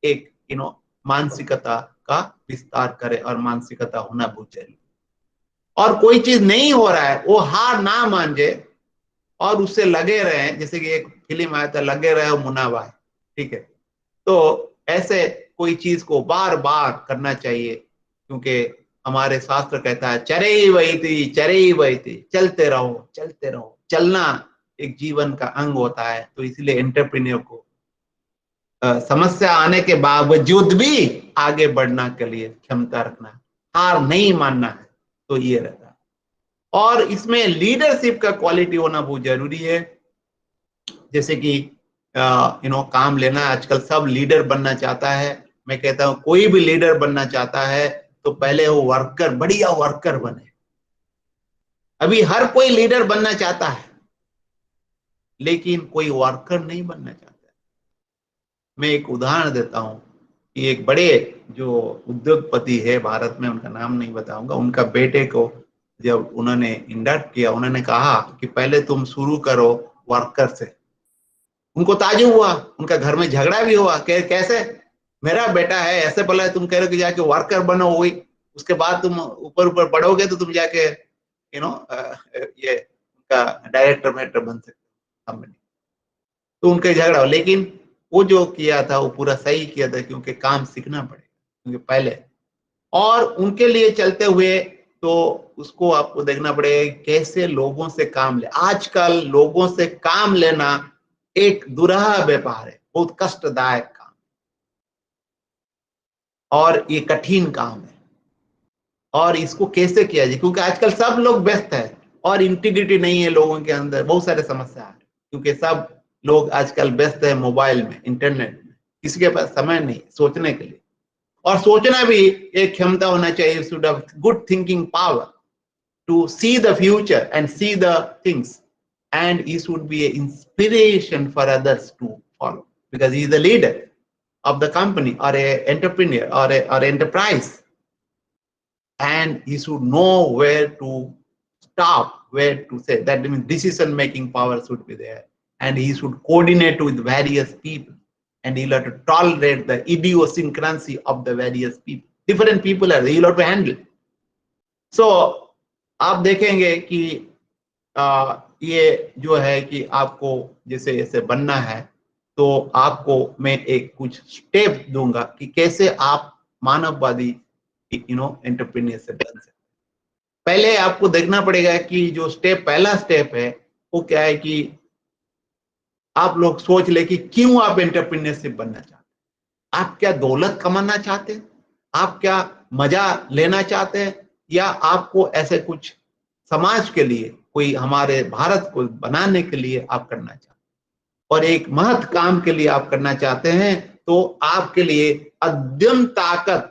एक मानसिकता का विस्तार करे, और मानसिकता होना बहुत जरूरी। और कोई चीज नहीं हो रहा है वो हार ना मान जाए और उससे लगे रहे। जैसे कि एक फिल्म आया था, लगे रहे हो मुन्नाभाई, ठीक है। तो ऐसे कोई चीज को बार बार करना चाहिए, क्योंकि हमारे शास्त्र कहता है चरई वही थी, चलते रहो चलते रहो। चलना एक जीवन का अंग होता है। तो इसलिए एंटरप्रेन्योर को समस्या आने के बावजूद भी आगे बढ़ना के लिए क्षमता रखना है, हार नहीं मानना है। तो ये रहता है। और इसमें लीडरशिप का क्वालिटी होना बहुत जरूरी है। जैसे कि काम लेना, आजकल सब लीडर बनना चाहता है। मैं कहता हूं कोई भी लीडर बनना चाहता है तो पहले वो वर्कर, बढ़िया वर्कर बने। अभी हर कोई लीडर बनना चाहता है, लेकिन कोई वर्कर नहीं बनना चाहता। मैं एक उदाहरण देता हूं कि एक बड़े जो उद्योगपति है भारत में, उनका नाम नहीं बताऊंगा, उनका बेटे को जब उन्होंने इंडक्ट किया, उन्होंने कहा कि पहले तुम शुरू करो वर्कर से। उनको ताज्जुब हुआ, उनका घर में झगड़ा भी हुआ, कैसे मेरा बेटा है, ऐसे बोला तुम कह रहे हो कि जाके वर्कर बनो, वही उसके बाद तुम ऊपर ऊपर बढ़ोगे तो तुम जाके ये उनका डायरेक्टर मेटर बन सकते कंपनी। तो उनका झगड़ा हो, लेकिन वो जो किया था वो पूरा सही किया था, क्योंकि काम सीखना पड़ेगा क्योंकि पहले, और उनके लिए चलते हुए तो उसको आपको देखना पड़ेगा कैसे लोगों से काम ले। आजकल लोगों से काम लेना एक दुरहा व्यापार है, बहुत कष्टदायक काम, और ये कठिन काम है, और इसको कैसे किया जाए, क्योंकि आजकल सब लोग व्यस्त है और इंटीग्रिटी नहीं है लोगों के अंदर, बहुत सारे समस्या है, क्योंकि सब लोग आजकल व्यस्त है मोबाइल में, इंटरनेट में, किसी के पास समय नहीं सोचने के लिए। और सोचना भी एक क्षमता होना चाहिए, should have good thinking power to see the future and see the things, and he should be an inspiration for others to follow, because he is the leader of the company or a entrepreneur or enterprise, and he should know where to stop, where to say. That means decision making power should be there, and he should coordinate with various people, and he'll have to tolerate the idiosyncrasy of the various people. Different people are there, he'll have to handle. So आप देखेंगे कि ये जो है कि आपको जैसे ऐसे बनना है, तो आपको मैं एक कुछ स्टेप दूंगा कि कैसे आप मानववादी एंटरप्रेन्योर से बन सकते। पहले आपको देखना पड़ेगा कि जो पहला स्टेप है वो क्या है, कि आप लोग सोच ले कि क्यों आप एंटरप्रेन्योरशिप बनना चाहते हैं। आप क्या दौलत कमाना चाहते हैं, आप क्या मजा लेना चाहते हैं, या आपको ऐसे कुछ समाज के लिए, कोई हमारे भारत को बनाने के लिए आप करना चाहते हैं, और एक महत् काम के लिए आप करना चाहते हैं, तो आपके लिए अद्यम ताकत,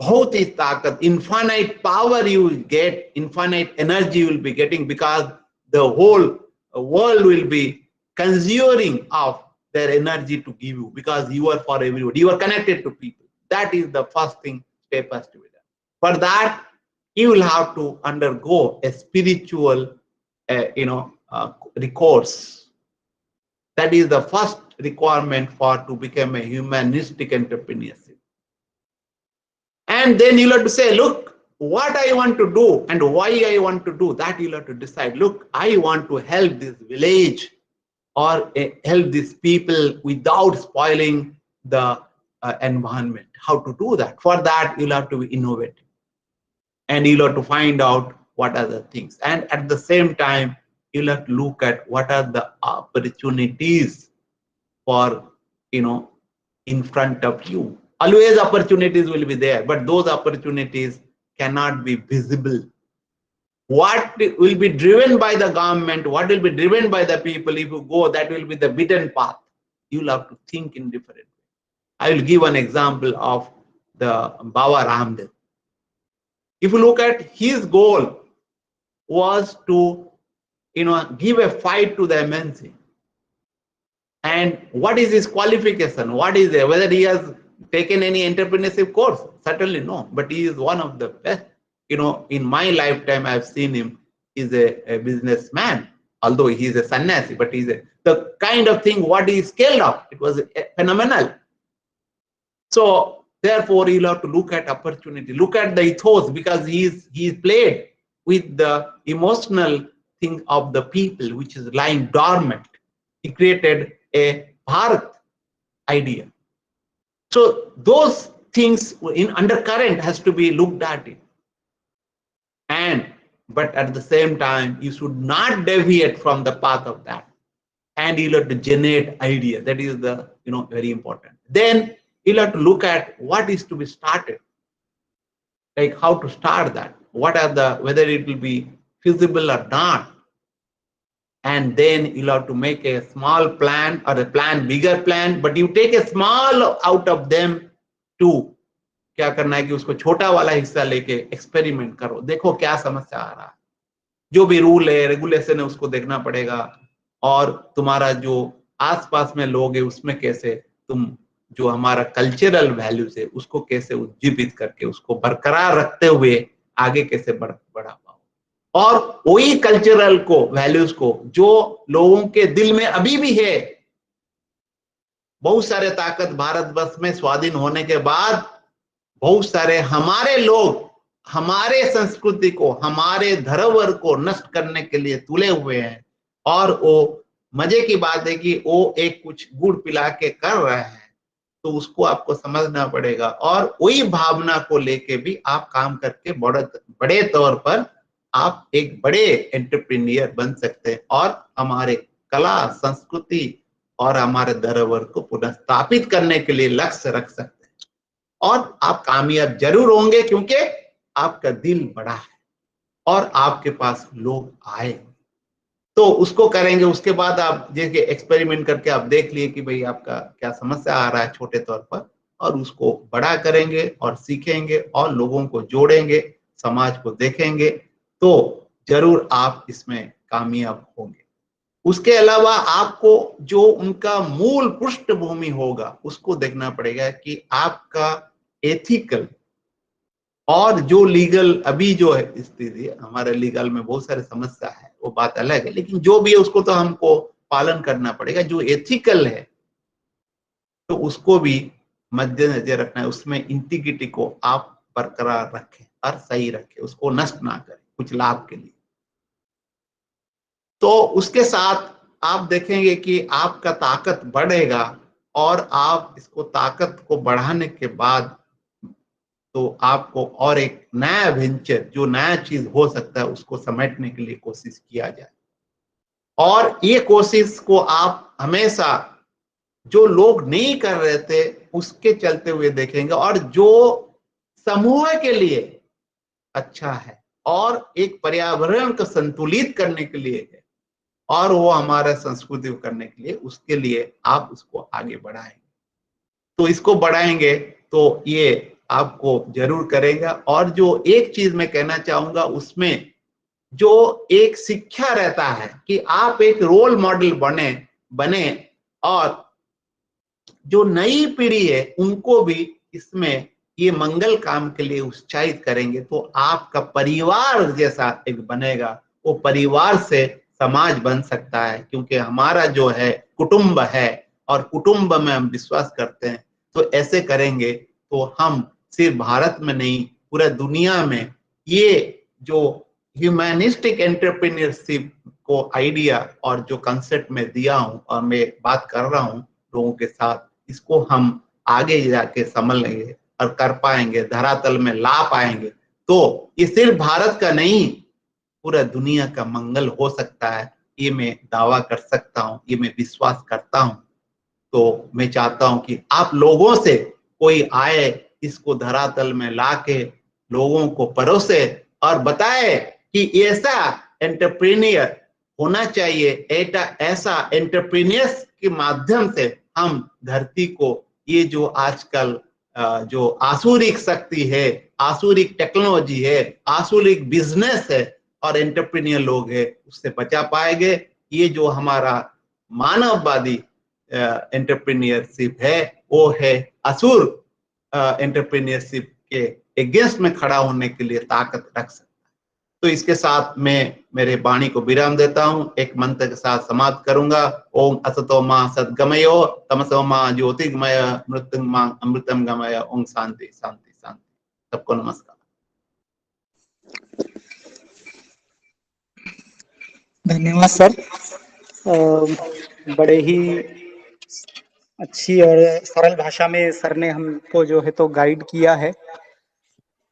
बहुत ही ताकत, infinite power you will get, infinite energy you will be getting, because the whole world will be consuming of their energy to give you, because you are for everybody, you are connected to people. That is the first thing, step has to be done. For that, you will have to undergo a spiritual recourse. That is the first requirement for to become a humanistic entrepreneurship. And then you'll have to say, look, what I want to do and why I want to do, that you'll have to decide. Look, I want to help this village or help these people without spoiling the environment. How to do that? For that, you'll have to be innovative, and you'll have to find out what are the things. And at the same time, you'll have to look at what are the opportunities for, in front of you. Always opportunities will be there, but those opportunities cannot be visible. What will be driven by the government, what will be driven by the people, if you go, that will be the beaten path. You'll have to think in different ways. I will give an example of the Baba Ramdev. If you look at his goal was to, give a fight to the MNC. And what is his qualification? What is there? Whether he has taken any entrepreneurship course? Certainly no, but he is one of the best. In my lifetime, I've seen him. He's a businessman, although he's a sannyasi, but the kind of thing what he scaled up, it was phenomenal. So therefore, you'll have to look at opportunity, look at the ethos, because he's played with the emotional thing of the people, which is lying dormant. He created a Bharat idea. So those things in undercurrent has to be looked at it. But at the same time, you should not deviate from the path of that. And you'll have to generate idea. That is the, very important. Then you'll have to look at what is to be started. Like how to start that. What are whether it will be feasible or not. And then you'll have to make a small plan or a bigger plan, but you take a small out of them too. क्या करना है कि उसको छोटा वाला हिस्सा लेके experiment करो, देखो क्या समस्या आ रहा है, जो भी रूल है, रेगुलेशन है, उसको देखना पड़ेगा। और तुम्हारा जो आसपास में लोग है उसमें कैसे तुम जो हमारा कल्चरल वैल्यूज है उसको कैसे उज्जीवित करके उसको बरकरार रखते हुए आगे कैसे बढ़ा पाओ, और वही कल्चरल को, वैल्यूज को जो लोगों के दिल में अभी भी है। बहुत सारे ताकत भारतवर्ष में स्वाधीन होने के बाद बहुत सारे हमारे लोग हमारे संस्कृति को, हमारे धरोहर को नष्ट करने के लिए तुले हुए हैं। और वो मजे की बात है कि वो एक कुछ गुड़ पिला के कर रहे हैं, तो उसको आपको समझना पड़ेगा। और वही भावना को लेके भी आप काम करके बड़े तौर पर आप एक बड़े एंटरप्रेन्योर बन सकते हैं और हमारे कला, संस्कृति और हमारे धरोहर को पुनः स्थापित करने के लिए लक्ष्य रख सकते हैं। और आप कामयाब जरूर होंगे क्योंकि आपका दिल बड़ा है और आपके पास लोग आए, तो उसको करेंगे। उसके बाद आप देखिए, एक्सपेरिमेंट करके आप देख लिए कि भाई आपका क्या समस्या आ रहा है छोटे तौर पर, और उसको बड़ा करेंगे और सीखेंगे और लोगों को जोड़ेंगे, समाज को देखेंगे, तो जरूर आप इसमें कामयाब होंगे। उसके अलावा आपको जो उनका मूल पृष्ठभूमि होगा उसको देखना पड़ेगा कि आपका एथिकल और जो लीगल अभी जो है स्थिति है, हमारे लीगल में बहुत सारे समस्या है, वो बात अलग है, लेकिन जो भी है उसको तो हमको पालन करना पड़ेगा। जो एथिकल है तो उसको भी मद्देनजर रखना है, उसमें इंटीग्रिटी को आप बरकरार रखें और सही रखें, उसको नष्ट ना करें कुछ लाभ के लिए। तो उसके साथ आप देखेंगे कि आपका ताकत बढ़ेगा, और आप इसको ताकत को बढ़ाने के बाद तो आपको और एक नया वेंचर, जो नया चीज हो सकता है, उसको समेटने के लिए कोशिश किया जाए। और ये कोशिश को आप हमेशा जो लोग नहीं कर रहे थे उसके चलते हुए देखेंगे, और जो समूह के लिए अच्छा है और एक पर्यावरण को संतुलित करने के लिए है और वो हमारा संस्कृति को करने के लिए, उसके लिए आप उसको आगे बढ़ाएंगे। तो इसको बढ़ाएंगे तो ये आपको जरूर करेगा। और जो एक चीज मैं कहना चाहूंगा, उसमें जो एक शिक्षा रहता है कि आप एक रोल मॉडल बने और जो नई पीढ़ी है उनको भी इसमें ये मंगल काम के लिए उत्साहित करेंगे, तो आपका परिवार जैसा एक बनेगा। वो परिवार से समाज बन सकता है, क्योंकि हमारा जो है कुटुंब है और कुटुंब में हम विश्वास करते हैं। तो ऐसे करेंगे तो हम सिर्फ भारत में नहीं, पूरा दुनिया में ये जो ह्यूमैनिस्टिक एंटरप्रेन्योरशिप को आइडिया और जो कंसेप्ट में दिया हूं और मैं बात कर रहा हूं लोगों के साथ, इसको हम आगे जाके समझ लेंगे और कर पाएंगे, धरातल में ला पाएंगे, तो ये सिर्फ भारत का नहीं, पूरा दुनिया का मंगल हो सकता है। ये मैं दावा कर सकता हूँ, ये मैं विश्वास करता हूँ। तो मैं चाहता हूँ कि आप लोगों से कोई आए, इसको धरातल में लाके लोगों को परोसे और बताए कि ऐसा एंटरप्रेन्योर होना चाहिए, ऐसा एंटरप्रेन्योर्स के माध्यम से हम धरती को, ये जो आजकल जो आसुरिक शक्ति है, आसुरिक टेक्नोलॉजी है, आसुरिक बिजनेस है और एंटरप्रेन्योर लोग है, उससे बचा पाएंगे। ये जो हमारा मानववादी एंटरप्रेन्योरशिप है, वो है असुर एंटरप्रेन्योरशिप के अगेंस्ट में खड़ा होने के लिए ताकत रख सकता है। तो इसके साथ मैं मेरे वाणी को विराम देता हूं, एक मंत्र के साथ समाप्त करूंगा। ओम असतो मा सद्गमयो तमसो मा ज्योतिर्गमय मृत्युंमा अमृतम गमय। ओम शांति शांति शांति। सबको नमस्कार। धन्यवाद सर। बड़े ही अच्छी और सरल भाषा में सर ने हमको जो है तो गाइड किया है।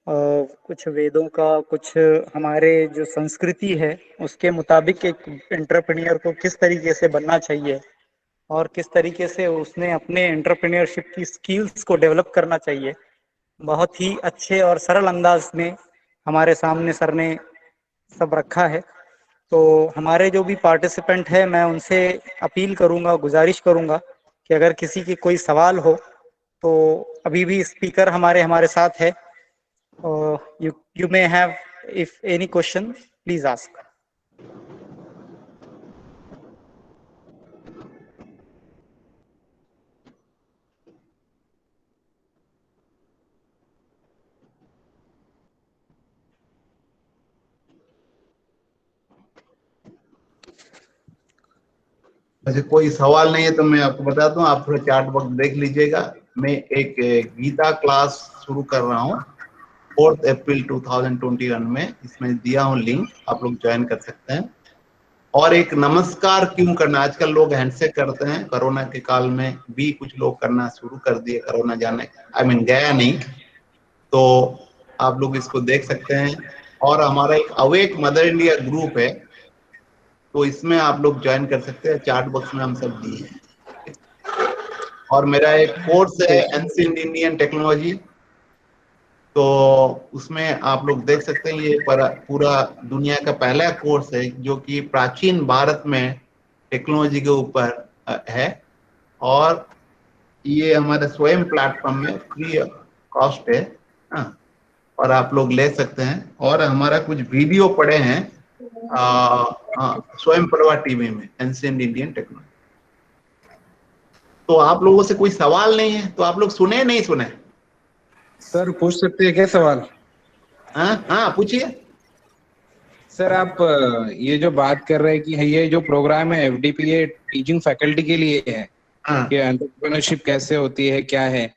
कुछ वेदों का, कुछ हमारे जो संस्कृति है उसके मुताबिक एक एंटरप्रेन्योर को किस तरीके से बनना चाहिए और किस तरीके से उसने अपने एंटरप्रेन्योरशिप की स्किल्स को डेवलप करना चाहिए, बहुत ही अच्छे और सरल अंदाज में हमारे सामने सर ने सब रखा है। तो हमारे जो भी पार्टिसिपेंट है, मैं उनसे अपील करूंगा, गुजारिश करूंगा कि अगर किसी की कोई सवाल हो तो अभी भी स्पीकर हमारे साथ है। you may have, if any question, please ask. वैसे कोई सवाल नहीं है तो मैं आपको बताता हूँ, आप थोड़ा चार्ट बॉक्स देख लीजिएगा। मैं एक गीता क्लास शुरू कर रहा हूँ 4 अप्रैल 2021 में, इसमें दिया हूँ लिंक, आप लोग ज्वाइन कर सकते हैं। और एक नमस्कार क्यों करना, आजकल लोग हैंडशेक करते हैं, कोरोना के काल में भी कुछ लोग करना शुरू कर दिए, कोरोना जाने गया नहीं, तो आप लोग इसको देख सकते हैं। और हमारा एक अवेक मदर इंडिया ग्रुप है, तो इसमें आप लोग ज्वाइन कर सकते हैं, चार्ट बॉक्स में हम सब दिए हैं। और मेरा एक कोर्स है एंशिएंट इंडियन टेक्नोलॉजी, तो उसमें आप लोग देख सकते हैं, ये पूरा दुनिया का पहला कोर्स है जो कि प्राचीन भारत में टेक्नोलॉजी के ऊपर है, और ये हमारे स्वयं प्लेटफॉर्म में फ्री कॉस्ट है, हाँ, और आप लोग ले सकते हैं। और हमारा कुछ वीडियो पड़े हैं स्वयं प्रभा टीवी में, एंशिएंट इंडियन टेक्नोलॉजी। तो आप लोगों से कोई सवाल नहीं है तो आप लोग सुने नहीं सुने? सर पूछ सकते हैं क्या सवाल? हाँ पूछिए सर आप ये जो बात कर रहे हैं कि ये जो प्रोग्राम है एफडीपीए टीचिंग फैकल्टी के लिए है कि एंटरप्रेन्योरशिप कैसे होती है क्या है,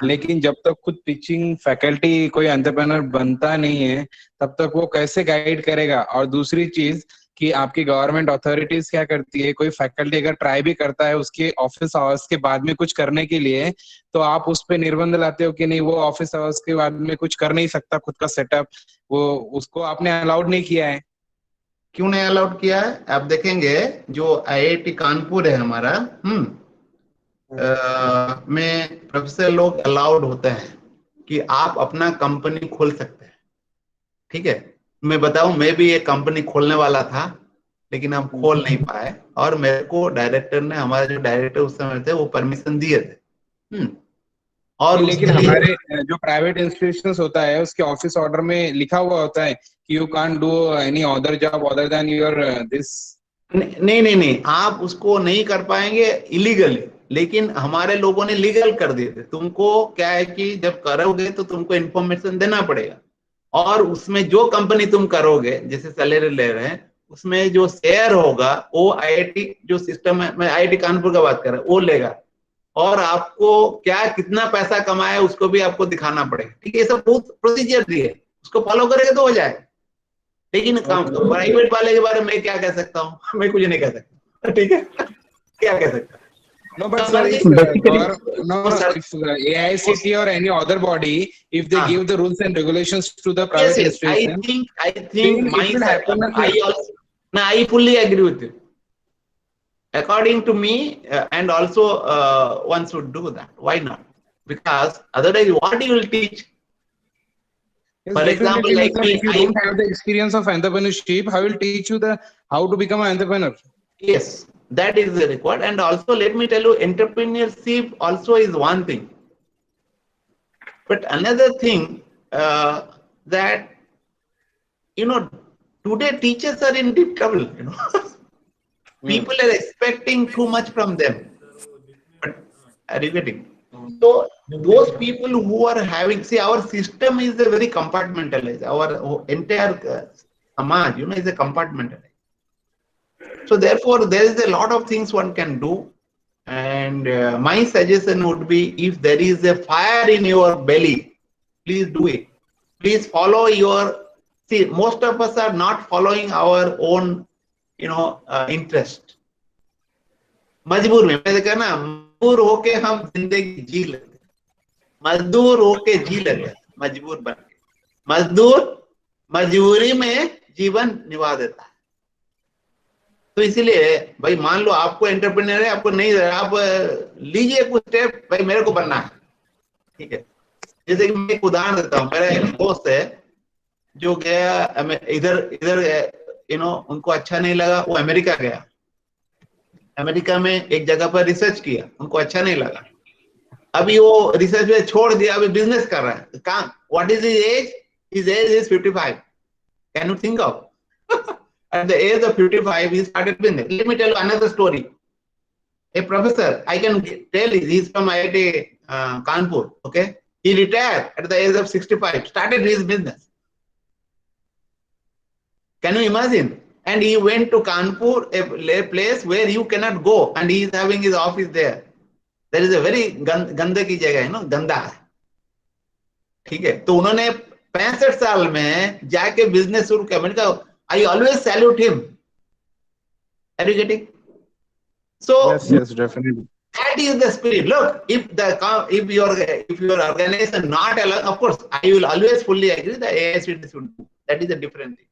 लेकिन जब तक खुद टीचिंग फैकल्टी कोई एंटरप्रेन्योर बनता नहीं है तब तक वो कैसे गाइड करेगा? और दूसरी चीज कि आपकी गवर्नमेंट अथॉरिटीज क्या करती है, कोई फैकल्टी अगर ट्राई भी करता है उसके ऑफिस आवर्स के बाद में कुछ करने के लिए, तो आप उस पे निर्बंध लाते हो कि नहीं वो ऑफिस आवर्स के बाद में कुछ कर नहीं सकता खुद का सेटअप, वो उसको आपने अलाउड नहीं किया है? क्यों नहीं अलाउड किया है? आप देखेंगे जो आईआईटी कानपुर है हमारा, में प्रोफेसर लोग अलाउड होते हैं कि आप अपना कंपनी खोल सकते हैं, ठीक है। मैं बताऊं, मैं भी एक कंपनी खोलने वाला था लेकिन हम खोल नहीं पाए, और मेरे को डायरेक्टर ने, हमारे जो डायरेक्टर उस समय थे, वो परमिशन दिए थे। और लेकिन हमारे जो प्राइवेट इंस्टीट्यूशंस होता है उसके ऑफिस ऑर्डर में लिखा हुआ होता है कि you can't do any other job other than your this. नहीं, आप उसको नहीं कर पाएंगे इलीगली, लेकिन हमारे लोगों ने लीगल कर दिए थे। तुमको क्या है कि जब करोगे तो तुमको इन्फॉर्मेशन देना पड़ेगा, और उसमें जो कंपनी तुम करोगे, जैसे सैलरी ले रहे हैं, उसमें जो शेयर होगा वो आईआईटी जो सिस्टम है, मैं आईआईटी कानपुर का बात कर रहा हूँ, वो लेगा, और आपको क्या कितना पैसा कमाया उसको भी आपको दिखाना पड़ेगा, ठीक है। ये सब बहुत प्रोसीजर दी है, उसको फॉलो करेंगे तो हो जाएगा। लेकिन प्राइवेट वाले के बारे में मैं क्या कह सकता हूँ? मैं कुछ नहीं कह सकता, ठीक है। क्या कह सकता? No, but sir, if AICTE or any other body, if they give the rules and regulations to the private institution, I think I fully agree with you. According to me, and also one should do that. Why not? Because otherwise, what you will teach? yes, For example, like me, if you don't have the experience of entrepreneurship, how will teach you how to become an entrepreneur? Yes, that is the required. And also, let me tell you, entrepreneurship also is one thing. But another thing that, today teachers are in deep trouble, People are expecting too much from them. But are you getting? So those people who are having, see, our system is a very compartmentalized. Our entire samaj, is a compartmentalized. So therefore, there is a lot of things one can do. And my suggestion would be, if there is a fire in your belly, please do it. Please follow your, see, most of us are not following our own, interest. मजबूर में, मैं कहना, मजबूर होके हम जिंदगी जी लेते, मजदूर होके जी लेते, मजबूर बन के। मजदूर मजबूरी में जीवन निभा देता है। तो इसीलिए भाई, मान लो आपको एंटरप्रेन्योर है, आपको नहीं, आप लीजिए कुछ स्टेप, भाई मेरे को बनना है, ठीक है। जैसे कि मैं एक उदाहरण देता हूँ, मेरा एक दोस्त है जो गया इधर उनको अच्छा नहीं लगा, वो अमेरिका गया। अमेरिका में एक जगह पर रिसर्च किया, उनको अच्छा नहीं लगा, अभी वो रिसर्च में छोड़ दिया, अभी बिजनेस कर रहा है। काम, what is his age? His age is 55. Can you think of? At the age of 55, he started business. Let me tell you another story. A professor, I can tell you, he's from IIT Kanpur, okay? He retired at the age of 65, started his business. Can you imagine? and he went to Kanpur, a place where you cannot go, and he is having his office there. There is a very गंदे की जगह है ना, गंदा है, ठीक है. तो उन्होंने 65 साल में जाके बिजनेस शुरू किया. मैंने कहा I always salute him. Are you getting? So yes, definitely. that is the spirit. Look, if your organization not allowed, of course, I will always fully agree that AICT should do. That is a different thing.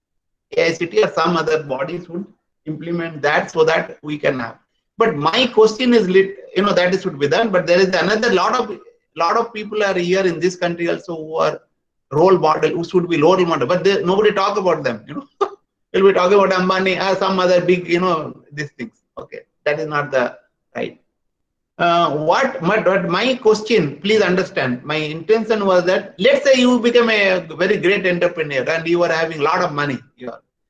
AICT or some other bodies would implement that so that we can have. But my question is, that should be done. But there is another lot of people are here in this country also who are role model, who should be role model. But nobody talk about them. We'll be talking about Ambani or some other big, these things. Okay, that is not the right. What my question, please understand, my intention was that, let's say you become a very great entrepreneur and you are having a lot of money.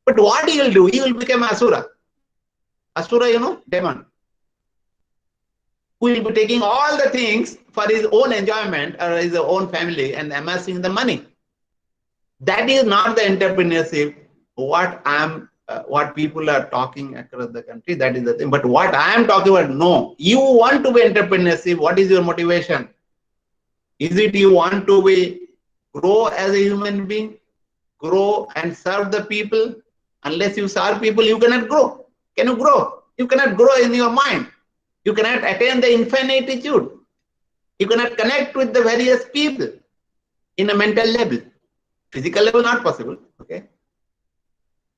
But what he will do? He will become Asura. Asura, demon. Who will be taking all the things for his own enjoyment or his own family and amassing the money. That is not the entrepreneurship. What people are talking across the country, that is the thing. But what I am talking about, no, you want to be entrepreneurship. What is your motivation? Is it you want to grow as a human being, grow and serve the people? Unless you serve people, you cannot grow. Can you grow? You cannot grow in your mind. You cannot attain the infinitude. You cannot connect with the various people in a mental level. Physical level, not possible. Okay.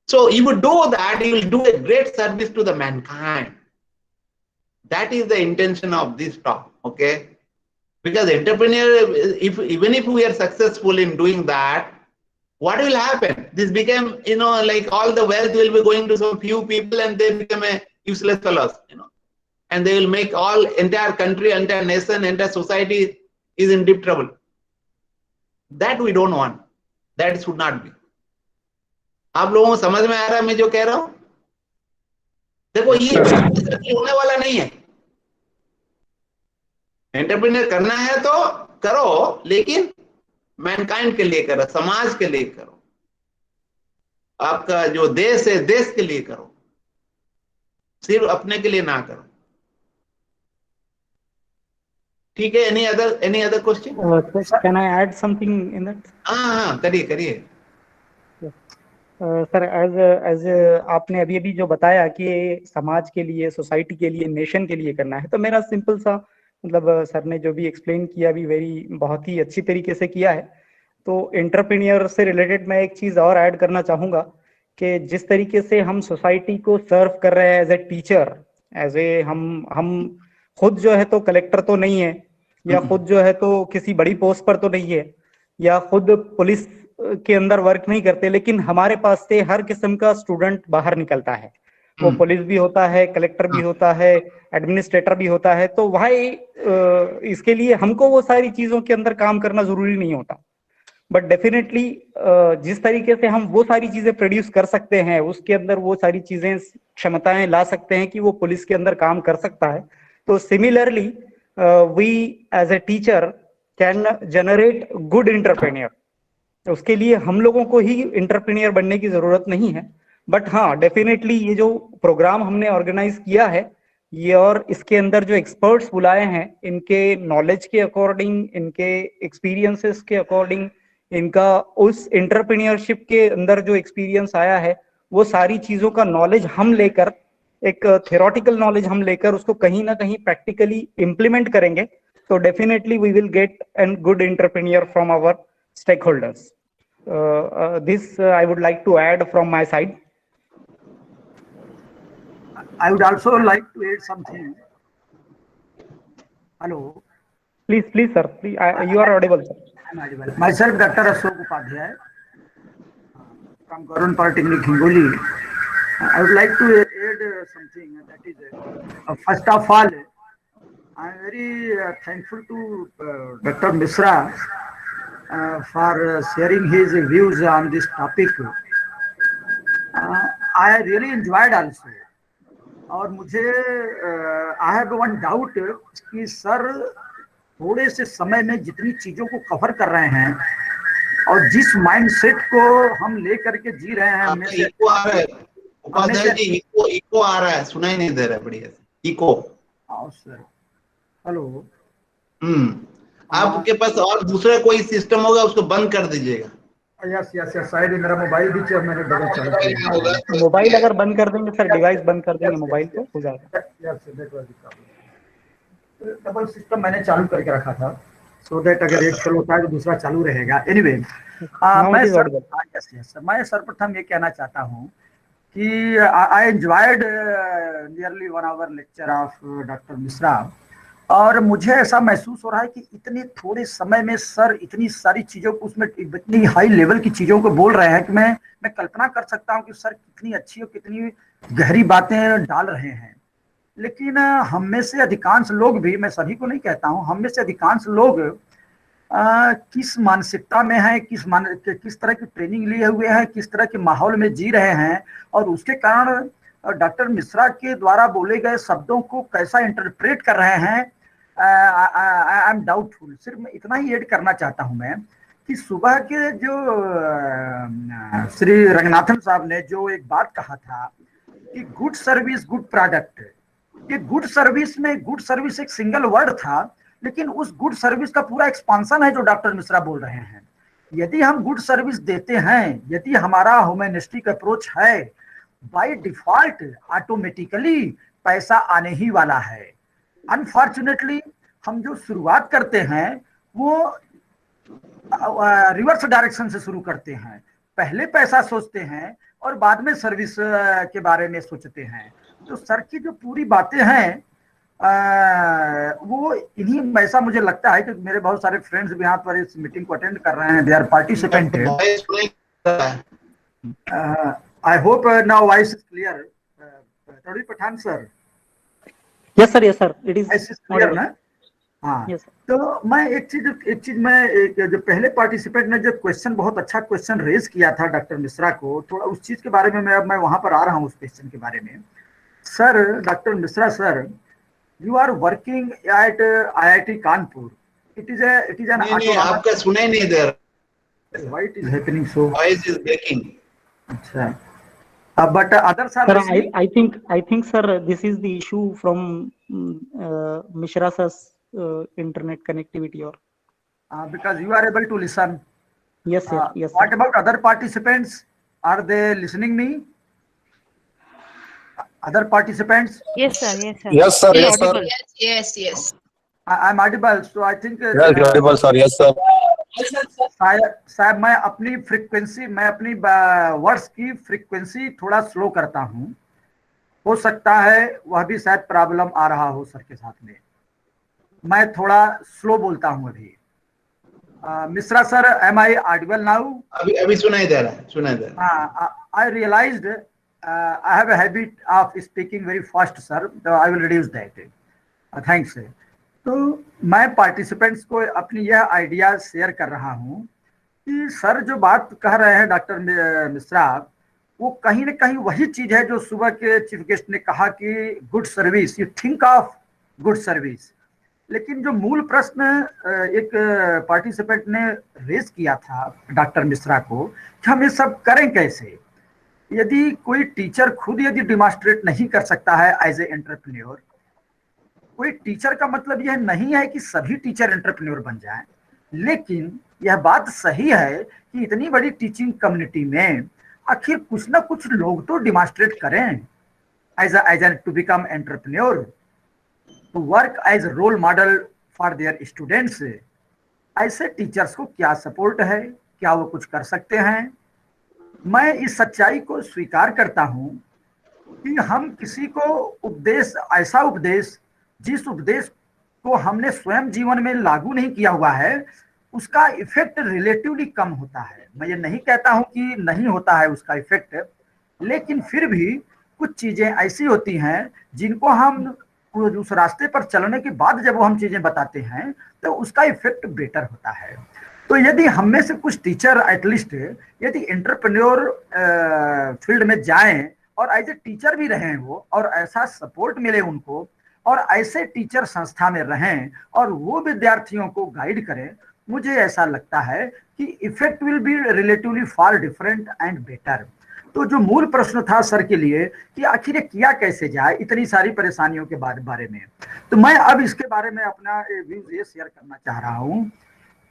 So you would do that, you will do a great service to the mankind. That is the intention of this talk, okay? Because entrepreneur, even if we are successful in doing that, what will happen? This became, like all the wealth will be going to some few people and they become a useless fellows, and they will make entire country, entire nation, entire society is in deep trouble. That we don't want. That should not be. आप लोगों को समझ में आ रहा है मैं जो कह रहा हूं? देखो ये होने वाला नहीं है. एंटरप्रेन्योर करना है तो करो, लेकिन मैनकाइंड के लिए करो, समाज के लिए करो, आपका जो देश है देश के लिए करो, सिर्फ अपने के लिए ना करो. ठीक है? Any other question? Can I add something in that? हाँ, करिए. सर, एज आपने अभी जो बताया कि समाज के लिए, सोसाइटी के लिए, नेशन के लिए करना है, तो मेरा सिंपल सा मतलब सर ने जो भी एक्सप्लेन किया भी बहुत ही अच्छी तरीके से किया है. तो एंटरप्रेन्योर से रिलेटेड मैं एक चीज और ऐड करना चाहूंगा कि जिस तरीके से हम सोसाइटी को सर्व कर रहे हैं एज ए टीचर, हम खुद जो है तो कलेक्टर तो नहीं है, या खुद जो है तो किसी बड़ी पोस्ट पर तो नहीं है, या खुद पुलिस के अंदर वर्क नहीं करते, लेकिन हमारे पास से हर किस्म का स्टूडेंट बाहर निकलता है. वो पुलिस भी होता है, कलेक्टर भी होता है, एडमिनिस्ट्रेटर भी होता है. तो भाई इसके लिए हमको वो सारी चीजों के अंदर काम करना जरूरी नहीं होता. बट डेफिनेटली जिस तरीके से हम वो सारी चीजें प्रोड्यूस कर सकते हैं, उसके अंदर वो सारी चीजें, क्षमताएं ला सकते हैं कि वो पुलिस के अंदर काम कर सकता है. तो similarly we as a teacher can generate good entrepreneur. उसके लिए हम लोगों को ही एंटरप्रेन्योर बनने की जरूरत नहीं है. बट हाँ, डेफिनेटली ये जो प्रोग्राम हमने ऑर्गेनाइज किया है, ये और इसके अंदर जो एक्सपर्ट्स बुलाए हैं, इनके नॉलेज के अकॉर्डिंग, इनके एक्सपीरियंसेस के अकॉर्डिंग, इनका उस एंटरप्रेन्योरशिप के अंदर जो एक्सपीरियंस आया है, वो सारी चीजों का नॉलेज हम लेकर, एक थ्योरेटिकल नॉलेज हम लेकर उसको कहीं ना कहीं प्रैक्टिकली इम्प्लीमेंट करेंगे. तो definitely we will get an good entrepreneur from our stakeholders. This I would like to add from my side. I would also like to add something. Hello. Please, sir. Please, you are audible, sir. I am audible. Myself, Dr. Ashok Upadhyay, from Government Polytechnic, Hingoli. I would like to add something. That is, first of all, I am very thankful to Dr. Mishra for sharing his views on this topic. I really enjoyed also. और मुझे I have one doubt कि sir थोड़े से समय में जितनी चीजों को कवर कर रहे हैं और जिस माइंडसेट को हम लेकर के जी रहे हैं, उपाध्याय जी इको इको आ रहा है, सुनाई नहीं दे रहा है बढ़िया से, इको। Sir hello. आपके पास और दूसरा कोई सिस्टम होगा उसको बंद कर दीजिएगा। यस यस यस, शायद मेरा मोबाइल भी मैंने डबल चालू किया होगा तो मोबाइल अगर बंद कर देंगे सर, डिवाइस बंद कर देंगे मोबाइल तो हो जाएगा। डबल सिस्टम मैंने चालू करके रखा था, सो दैट अगर एक फेल होता है तो दूसरा चालू रहेगा। एनीवे, मैं सर्वप्रथम ये कहना चाहता हूँ कि I enjoyed nearly 1 hour lecture of doctor Mishra, और मुझे ऐसा महसूस हो रहा है कि इतने थोड़े समय में सर इतनी सारी चीजों को, उसमें इतनी हाई लेवल की चीजों को बोल रहे हैं कि मैं कल्पना कर सकता हूं कि सर कितनी अच्छी और कितनी गहरी बातें डाल रहे हैं। लेकिन हम में से अधिकांश लोग भी, मैं सभी को नहीं कहता हूं, हम में से अधिकांश लोग किस मानसिकता में है, किस तरह की ट्रेनिंग लिए हुए हैं, किस तरह के माहौल में जी रहे हैं, और उसके कारण डॉक्टर मिश्रा के द्वारा बोले गए शब्दों को कैसा इंटरप्रेट कर रहे हैं, आई एम डाउटफुल। सिर्फ मैं इतना ही ऐड करना चाहता हूं मैं कि सुबह के जो श्री रंगनाथन साहब ने जो एक बात कहा था कि गुड सर्विस गुड प्रोडक्ट, ये गुड सर्विस में गुड सर्विस एक सिंगल वर्ड था, लेकिन उस गुड सर्विस का पूरा एक्सपांसन है जो डॉक्टर मिश्रा बोल रहे हैं। यदि हम गुड सर्विस देते हैं, यदि हमारा ह्यूमैनिस्टिक अप्रोच है, बाय डिफॉल्ट ऑटोमेटिकली पैसा आने ही वाला है। अनफॉर्चुनेटली हम जो शुरुआत करते हैं वो रिवर्स डायरेक्शन से शुरू करते हैं, पहले पैसा सोचते हैं और बाद में सर्विस के बारे में सोचते हैं। तो सर की जो पूरी बातें हैं वो इन्हीं, ऐसा मुझे लगता है कि मेरे बहुत सारे फ्रेंड्स भी यहाँ पर इस मीटिंग को अटेंड कर रहे हैं, they are participant. I hope now voice is clear. Tarun Pathan sir. Yes sir it is clear ना? हाँ yes. तो मैं एक चीज मैं जो पहले पार्टिसिपेंट ने जो क्वेश्चन, बहुत अच्छा क्वेश्चन रेज किया था डॉक्टर मिश्रा को, थोड़ा उस चीज के बारे में मैं वहां पर आ रहा हूँ उस क्वेश्चन के बारे में। Sir doctor Mishra sir, you are working at IIT Kanpur, it is an आपका सुनाई नहीं दे रहा, why it is happening so, voice is breaking. अच्छा, but others are listening. I think sir this is the issue from Mishra sir's internet connectivity, or because you are able to listen. Yes sir, yes sir. What about other participants, are they listening me? Other participants? Yes sir, yes sir. Yes sir, yes sir. Yes. I'm audible, so I think Yes, you're audible sir, yes sir. साहब मैं अपनी frequency, मैं अपनी words की frequency थोड़ा slow करता हूं, हो सकता है वह भी शायद प्रॉब्लम आ रहा हो सर के साथ में। मैं थोड़ा स्लो बोलता हूं अभी। Mishra sir, am I audible now? अभी सुनाई दे रहा है, सुनाई दे रहा है। I realised I have a habit of speaking very fast sir, I will reduce that, thanks. तो मैं पार्टिसिपेंट्स को अपनी यह आइडिया शेयर कर रहा हूं कि सर जो बात कह रहे हैं डॉक्टर मिश्रा, वो कहीं ना कहीं वही चीज है जो सुबह के चीफ गेस्ट ने कहा कि good service, you think of good service. लेकिन जो मूल प्रश्न एक पार्टिसिपेंट ने रेज किया था डॉक्टर मिश्रा को कि हम ये सब करें कैसे, यदि कोई टीचर खुद यदि डिमॉन्स्ट्रेट नहीं कर सकता है एज ए एंटरप्रेन्योर, कोई टीचर का मतलब यह नहीं है कि सभी टीचर एंटरप्रेन्योर बन जाएं, लेकिन यह बात सही है कि इतनी बड़ी टीचिंग कम्युनिटी में आखिर कुछ ना कुछ लोग तो डिमॉन्स्ट्रेट करें as to become entrepreneur, to work as role model for their students. ऐसे टीचर्स को क्या सपोर्ट है, क्या वो कुछ कर सकते हैं? मैं इस सच्चाई को स्वीकार करता हूं कि हम किसी को उपदेश, ऐसा उपदेश जिस उपदेश को हमने स्वयं जीवन में लागू नहीं किया हुआ है, उसका इफेक्ट रिलेटिवली कम होता है। मैं ये नहीं कहता हूं कि नहीं होता है उसका इफेक्ट, लेकिन फिर भी कुछ चीजें ऐसी होती हैं जिनको हम उस रास्ते पर चलने के बाद जब वो हम चीजें बताते हैं तो उसका इफेक्ट बेटर होता है। तो यदि हम में से कुछ टीचर एटलीस्ट यदि एंटरप्रेन्योर फील्ड में जाएं और एज ए टीचर भी रहें वो, और ऐसा सपोर्ट मिले उनको, और ऐसे टीचर संस्था में रहें और वो विद्यार्थियों को गाइड करें, मुझे ऐसा लगता है कि effect will be relatively far different and better. तो जो मूल प्रश्न था सर के लिए कि आखिर ये किया कैसे जाए इतनी सारी परेशानियों के बारे में, तो मैं अब इसके बारे में अपना व्यूज ये शेयर करना चाह रहा हूँ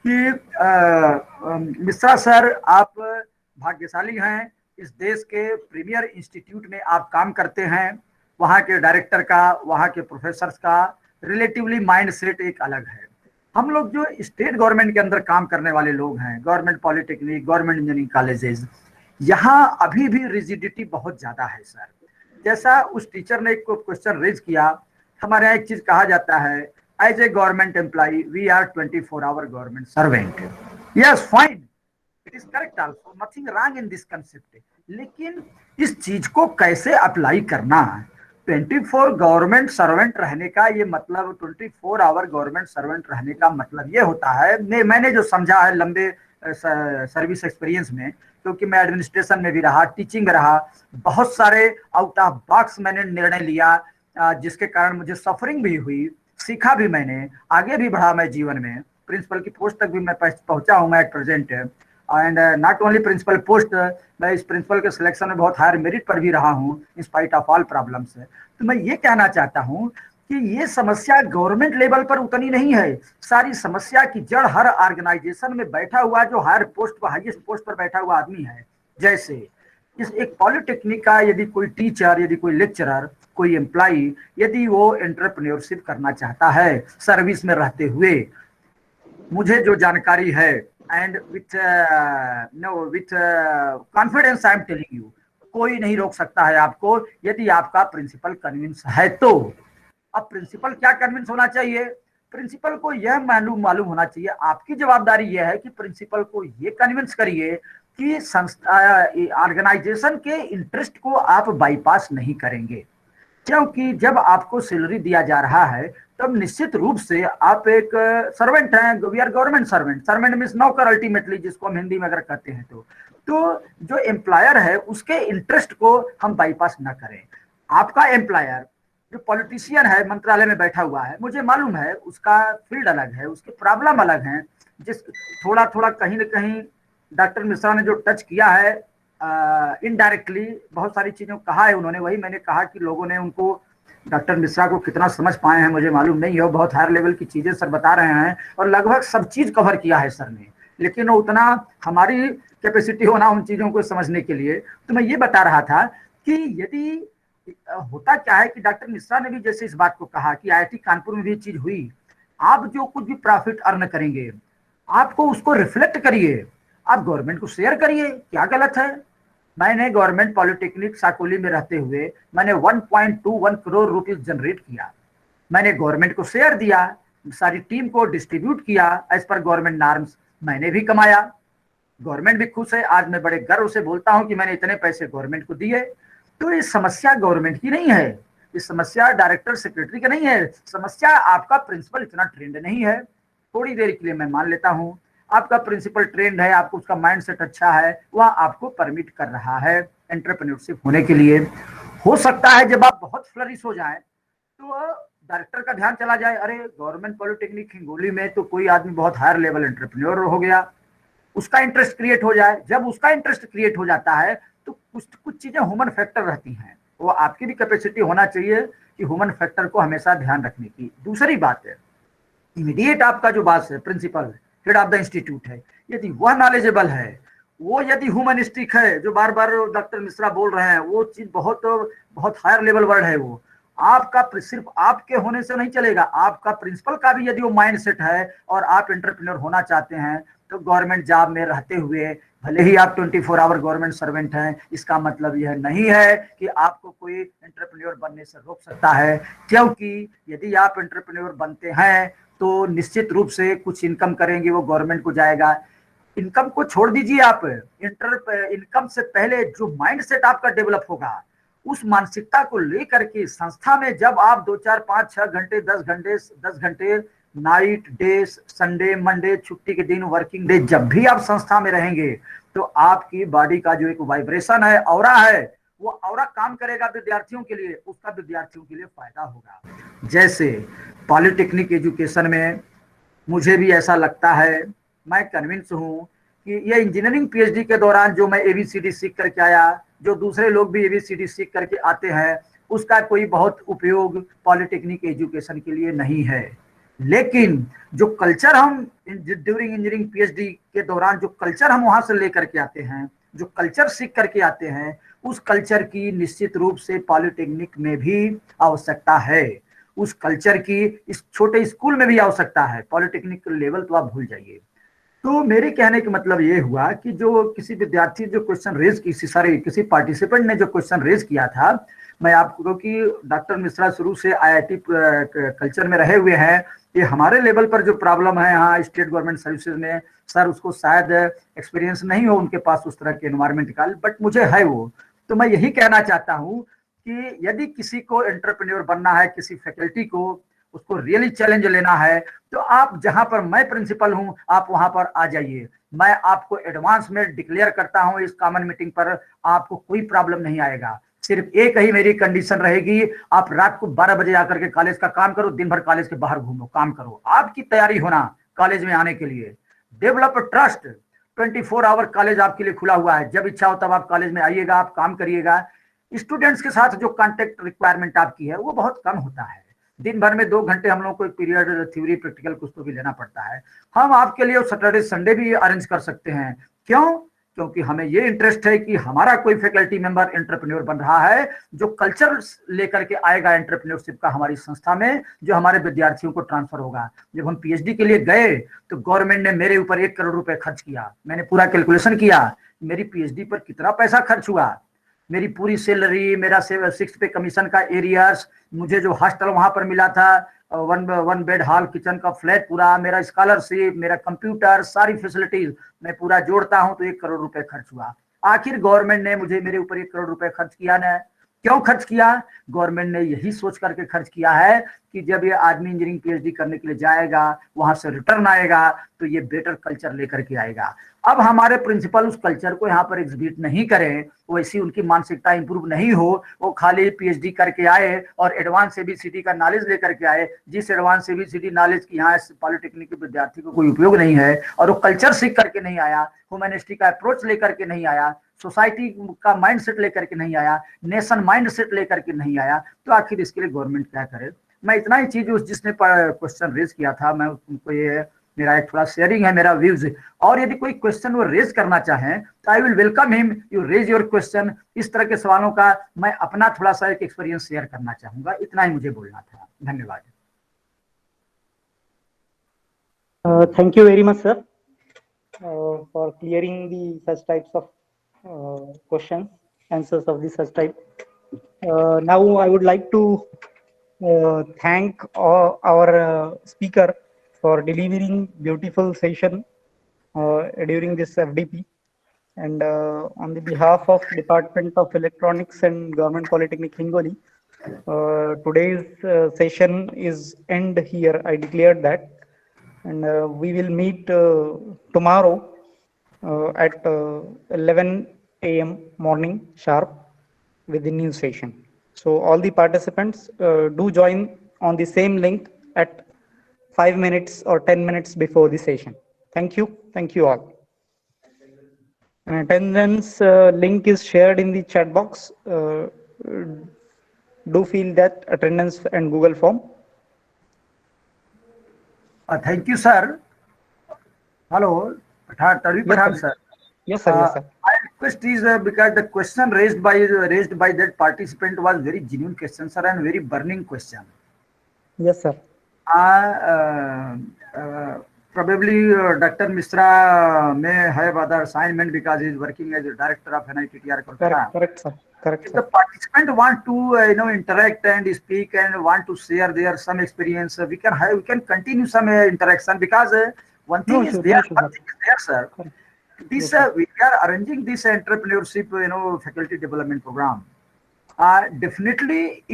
कि मिश्रा सर, आप भाग्यशाली हैं, इस देश के प्रीमियर इंस्टीट्यूट में आप काम करते हैं। वहाँ के डायरेक्टर का, वहाँ के प्रोफेसर्स का रिलेटिवली माइंडसेट एक अलग है। हम लोग जो स्टेट गवर्नमेंट के अंदर काम करने वाले लोग हैं, government polytechnic, government engineering colleges, यहाँ अभी भी रिजिडिटी बहुत ज्यादा है सर। जैसा उस टीचर ने एक क्वेश्चन रेज किया, हमारे यहाँ एक चीज कहा जाता है, as a government employee we are 24 hour government servant. Yes, fine, it is correct also, nothing wrong in this concept. लेकिन इस चीज को कैसे अप्लाई करना है? 24 गवर्नमेंट सर्वेंट रहने का ये मतलब, 24 आवर गवर्नमेंट सर्वेंट रहने का मतलब ये होता है, मैंने जो समझा है लंबे सर्विस एक्सपीरियंस में, क्योंकि मैं एडमिनिस्ट्रेशन में भी रहा, टीचिंग रहा, बहुत सारे आउट ऑफ बॉक्स मैंने निर्णय लिया, जिसके कारण मुझे सफरिंग भी हुई, सीखा भी मैंने, आगे भी बढ़ा मैं जीवन में, प्रिंसिपल की पोस्ट तक भी मैं पहुंचा हूँ मैं at present. And not only principal post, मैं इस प्रिंसिपल के सिलेक्शन में बहुत हायर मेरिट पर भी रहा हूँ in spite of all problems. तो मैं ये कहना चाहता हूँ कि ये समस्या गवर्नमेंट लेवल पर उतनी नहीं है। सारी समस्या की जड़ हर ऑर्गेनाइजेशन में बैठा हुआ जो हायर पोस्ट पर, हाईएस्ट पोस्ट पर बैठा हुआ आदमी है। जैसे इस एक पॉलिटेक्निक का यदि कोई टीचर, यदि कोई लेक्चरर, कोई एम्प्लॉई, यदि वो एंटरप्रेन्योरशिप करना चाहता है सर्विस में रहते हुए, मुझे जो जानकारी है, and with confidence I am telling you, कोई नहीं रोक सकता है आपको यदि आपका प्रिंसिपल कन्विंस है तो। अब प्रिंसिपल क्या कन्विंस होना चाहिए? प्रिंसिपल को यह मालूम होना चाहिए, आपकी जवाबदारी यह है कि प्रिंसिपल को यह कन्विंस करिए कि संस्था, ऑर्गेनाइजेशन के इंटरेस्ट को आप बाईपास नहीं करेंगे। क्योंकि जब आपको सैलरी दिया जा रहा है तब निश्चित रूप से आप एक सर्वेंट हैं, we are government servant, servant means नौकर अल्टीमेटली, जिसको हम हिंदी में अगर कहते हैं तो जो एम्प्लॉयर है उसके इंटरेस्ट को हम बाईपास ना करें। आपका एम्प्लॉयर जो पॉलिटिशियन है, मंत्रालय में बैठा हुआ है, मुझे मालूम है उसका फील्ड अलग है, उसके प्रॉब्लम अलग हैं, जिस थोड़ा कहीं ना कहीं डॉक्टर मिश्रा ने जो टच किया है इनडायरेक्टली बहुत सारी चीजों कहा है उन्होंने, वही मैंने कहा कि लोगों ने उनको, डॉक्टर मिश्रा को कितना समझ पाए हैं मुझे मालूम नहीं है, बहुत हायर लेवल की चीजें सर बता रहे हैं और लगभग सब चीज कवर किया है सर ने, लेकिन वो उतना हमारी कैपेसिटी होना उन चीजों को समझने के लिए। तो मैं ये बता रहा था कि यदि होता क्या है कि डॉक्टर मिश्रा ने भी जैसे इस बात को कहा कि IIT कानपुर में भी चीज हुई, आप जो कुछ भी प्रॉफिट अर्न करेंगे आपको उसको रिफ्लेक्ट करिए, आप गवर्नमेंट को शेयर करिए, क्या गलत है? मैंने गवर्नमेंट पॉलिटेक्निक साकोली में रहते हुए मैंने 1.21 करोड़ रुपीस जनरेट किया, मैंने गवर्नमेंट को शेयर दिया, सारी टीम को डिस्ट्रीब्यूट किया एज पर गवर्नमेंट नॉर्म्स, मैंने भी कमाया, गवर्नमेंट भी खुश है। आज मैं बड़े गर्व से बोलता हूं कि मैंने इतने पैसे गवर्नमेंट को दिए। तो ये समस्या गवर्नमेंट की नहीं है, ये समस्या डायरेक्टर सेक्रेटरी की नहीं है, समस्या आपका प्रिंसिपल इतना ट्रेंड नहीं है। थोड़ी देर के लिए मैं मान लेता हूं आपका प्रिंसिपल ट्रेंड है, आपको उसका माइंडसेट अच्छा है, वह आपको परमिट कर रहा है एंटरप्रेन्योरशिप होने के लिए। हो सकता है जब आप बहुत फ्लरिश हो जाए तो डायरेक्टर का ध्यान चला जाए, अरे गवर्नमेंट पॉलिटेक्निक हिंगोली में तो कोई आदमी बहुत हायर लेवल एंटरप्रेन्योर हो गया, उसका इंटरेस्ट क्रिएट हो जाए। जब उसका इंटरेस्ट क्रिएट हो जाता है तो कुछ चीजें ह्यूमन फैक्टर रहती हैं, वो आपकी भी कैपेसिटी होना चाहिए कि ह्यूमन फैक्टर को हमेशा ध्यान रखने की। दूसरी बात है, इमीडिएट आपका जो बात है principal head of the institute है, यदि वह नॉलेजेबल है, वो यदि ह्यूमनिस्टिक है, जो बार बार डॉक्टर मिश्रा बोल रहे हैं, वो चीज बहुत हायर लेवल वर्ड है, वो आपका सिर्फ आपके होने से नहीं चलेगा, आपका प्रिंसिपल का भी यदि वो माइंड सेट है और आप एंटरप्रेन्योर होना चाहते हैं तो गवर्नमेंट जॉब में रहते हुए भले ही आप 24 आवर गवर्नमेंट सर्वेंट हैं, इसका मतलब यह नहीं है कि आपको कोई एंटरप्रेन्योर बनने से रोक सकता है। क्योंकि यदि आप एंटरप्रेन्योर बनते हैं तो निश्चित रूप से कुछ इनकम करेंगे, वो गवर्नमेंट को जाएगा। इनकम को छोड़ दीजिए, आप इनकम से पहले जो माइंडसेट आपका डेवलप होगा, उस मानसिकता को लेकर के संस्था में जब आप 2, 4, 5, 6 घंटे 10 घंटे नाइट डे, संडे मंडे छुट्टी के दिन, वर्किंग डे, जब भी आप संस्था में रहेंगे तो आपकी बॉडी का जो एक वाइब्रेशन है, ऑरा है, वो ऑरा काम करेगा विद्यार्थियों के लिए, उसका विद्यार्थियों के लिए फायदा होगा। जैसे पॉलिटेक्निक एजुकेशन में मुझे भी ऐसा लगता है, मैं कन्विंस हूँ कि ये इंजीनियरिंग PhD के दौरान जो मैं ABCD सीख करके आया, जो दूसरे लोग भी ABCD सीख करके आते हैं, उसका कोई बहुत उपयोग पॉलिटेक्निक एजुकेशन के लिए नहीं है। लेकिन जो कल्चर हम ड्यूरिंग इंजीनियरिंग PhD के दौरान जो कल्चर हम वहां से लेकर के आते हैं, जो कल्चर सीख करके आते हैं, उस कल्चर की निश्चित रूप से पॉलिटेक्निक में भी आवश्यकता है। उस कल्चर की इस छोटे स्कूल में भी आवश्यकता है। पॉलिटेक्निक लेवल तो आप भूल जाइए। तो मेरे कहने का मतलब ये हुआ कि जो किसी विद्यार्थी जो क्वेश्चन रेज किसी पार्टिसिपेंट ने जो क्वेश्चन रेज किया था, मैं आपको कि डॉक्टर मिश्रा शुरू से IIT कल्चर में रहे हुए हैं, ये हमारे लेवल पर जो प्रॉब्लम है यहाँ स्टेट गवर्नमेंट सर्विसेज में, सर उसको शायद एक्सपीरियंस नहीं हो उनके पास उस तरह के एनवायरमेंट का, बट मुझे है वो। तो मैं यही कहना चाहता हूँ कि यदि किसी को एंटरप्रेन्योर बनना है, किसी फैकल्टी को उसको रियली चैलेंज लेना है, तो आप जहां पर मैं प्रिंसिपल हूं आप वहां पर आ जाइए। मैं आपको एडवांस में डिक्लेयर करता हूं, इस कॉमन मीटिंग पर आपको कोई प्रॉब्लम नहीं आएगा। सिर्फ एक ही मेरी कंडीशन रहेगी, आप रात को 12 बजे आकर के कॉलेज का काम करो, दिन भर कॉलेज के बाहर घूमो, काम करो। आपकी तैयारी होना कॉलेज में आने के लिए। डेवलप ट्रस्ट, 24 आवर कॉलेज आपके लिए खुला हुआ है। जब इच्छा हो तब आप कॉलेज में आइएगा, आप काम करिएगा। स्टूडेंट्स के साथ जो कांटेक्ट रिक्वायरमेंट आपकी है वो बहुत कम होता है। दिन भर में 2 घंटे हम लोग को एक पीरियड थ्योरी प्रैक्टिकल कुछ तो भी लेना पड़ता है। हम आपके लिए सैटरडे संडे भी अरेंज कर सकते हैं। क्यों? क्योंकि हमें ये इंटरेस्ट है कि हमारा कोई फैकल्टी मेंबर एंटरप्रेन्योर बन रहा है, जो कल्चर लेकर के आएगा एंटरप्रेन्योरशिप का हमारी संस्था में, जो हमारे विद्यार्थियों को ट्रांसफर होगा। जब हम PhD के लिए गए तो गवर्नमेंट ने मेरे ऊपर 1 करोड़ रुपए खर्च किया। मैंने पूरा कैलकुलेशन किया, मेरी PhD पर कितना पैसा खर्च हुआ। मेरी पूरी सैलरी, मेरा 6 पे कमीशन का एरियर्स, मुझे जो हॉस्टल वहां पर मिला था, 1 बेड हॉल किचन का फ्लैट पूरा, मेरा स्कॉलरशिप, मेरा कंप्यूटर, सारी फैसिलिटीज मैं पूरा जोड़ता हूं तो 1 करोड़ रुपए खर्च हुआ। आखिर गवर्नमेंट ने मेरे ऊपर 1 करोड़ रुपए खर्च किया ना। क्यों खर्च किया? गवर्नमेंट ने यही सोच करके खर्च किया है कि जब ये आदमी इंजीनियरिंग PhD करने के लिए जाएगा, वहां से रिटर्न आएगा तो ये बेटर कल्चर लेकर के आएगा। अब हमारे प्रिंसिपल उस कल्चर को यहाँ पर एग्जिबिट नहीं करें, वैसी उनकी मानसिकता इंप्रूव नहीं हो, वो खाली PhD करके आए और एडवांस ABCD का नॉलेज लेकर के आए, जिस एडवांस ABCD नॉलेज की यहाँ पॉलिटेक्निक के विद्यार्थी को कोई उपयोग नहीं है, और वो कल्चर सीख करके नहीं आया, ह्यूमैनिस्टी का अप्रोच लेकर के नहीं आया, सोसाइटी का माइंडसेट लेकर के नहीं आया, नेशन माइंडसेट लेकर के नहीं आया, तो आखिर इसके लिए गवर्नमेंट क्या करे। मैं इतना ही चीज जिसने क्वेश्चन रेज किया था, मैं उनको ये मेरा एक थोड़ा शेयरिंग है, मेरा व्यूज। और यदि कोई क्वेश्चन वो रेज करना चाहें तो I will welcome him, you raise your question. इस तरह के सवालों का मैं अपना थोड़ा सा एक एक्सपीरियंस शेयर करना चाहूंगा। इतना ही मुझे बोलना था। धन्यवाद। Thank you very much, sir, for clearing the such types of questions, answers of the such type. Now I would like to thank our speaker for delivering beautiful session during this FDP. And on the behalf of Department of Electronics and Government Polytechnic Hingoli, today's session is end here. I declared that. And we will meet tomorrow at 11 a.m. morning sharp with the new session. So all the participants do join on the same link at 5 minutes or 10 minutes before the session. Thank you. Thank you all. An attendance link is shared in the chat box. Do fill that attendance and Google form. Thank you, sir. Hello, Tadvi Pathan, sir. Yes, sir. Yes, sir. My request is because the question raised by that participant was very genuine question, sir, and very burning question. Yes, sir. Probably Dr. Mishra may have other assignment because he is working as a director of NITTR Kolkata. Correct, sir. Correct, If sir. the participant want to interact and speak and want to share their some experience, we can continue some interaction, because one thing is there, one thing is there, sir. This we are arranging this entrepreneurship faculty development program. Definitely it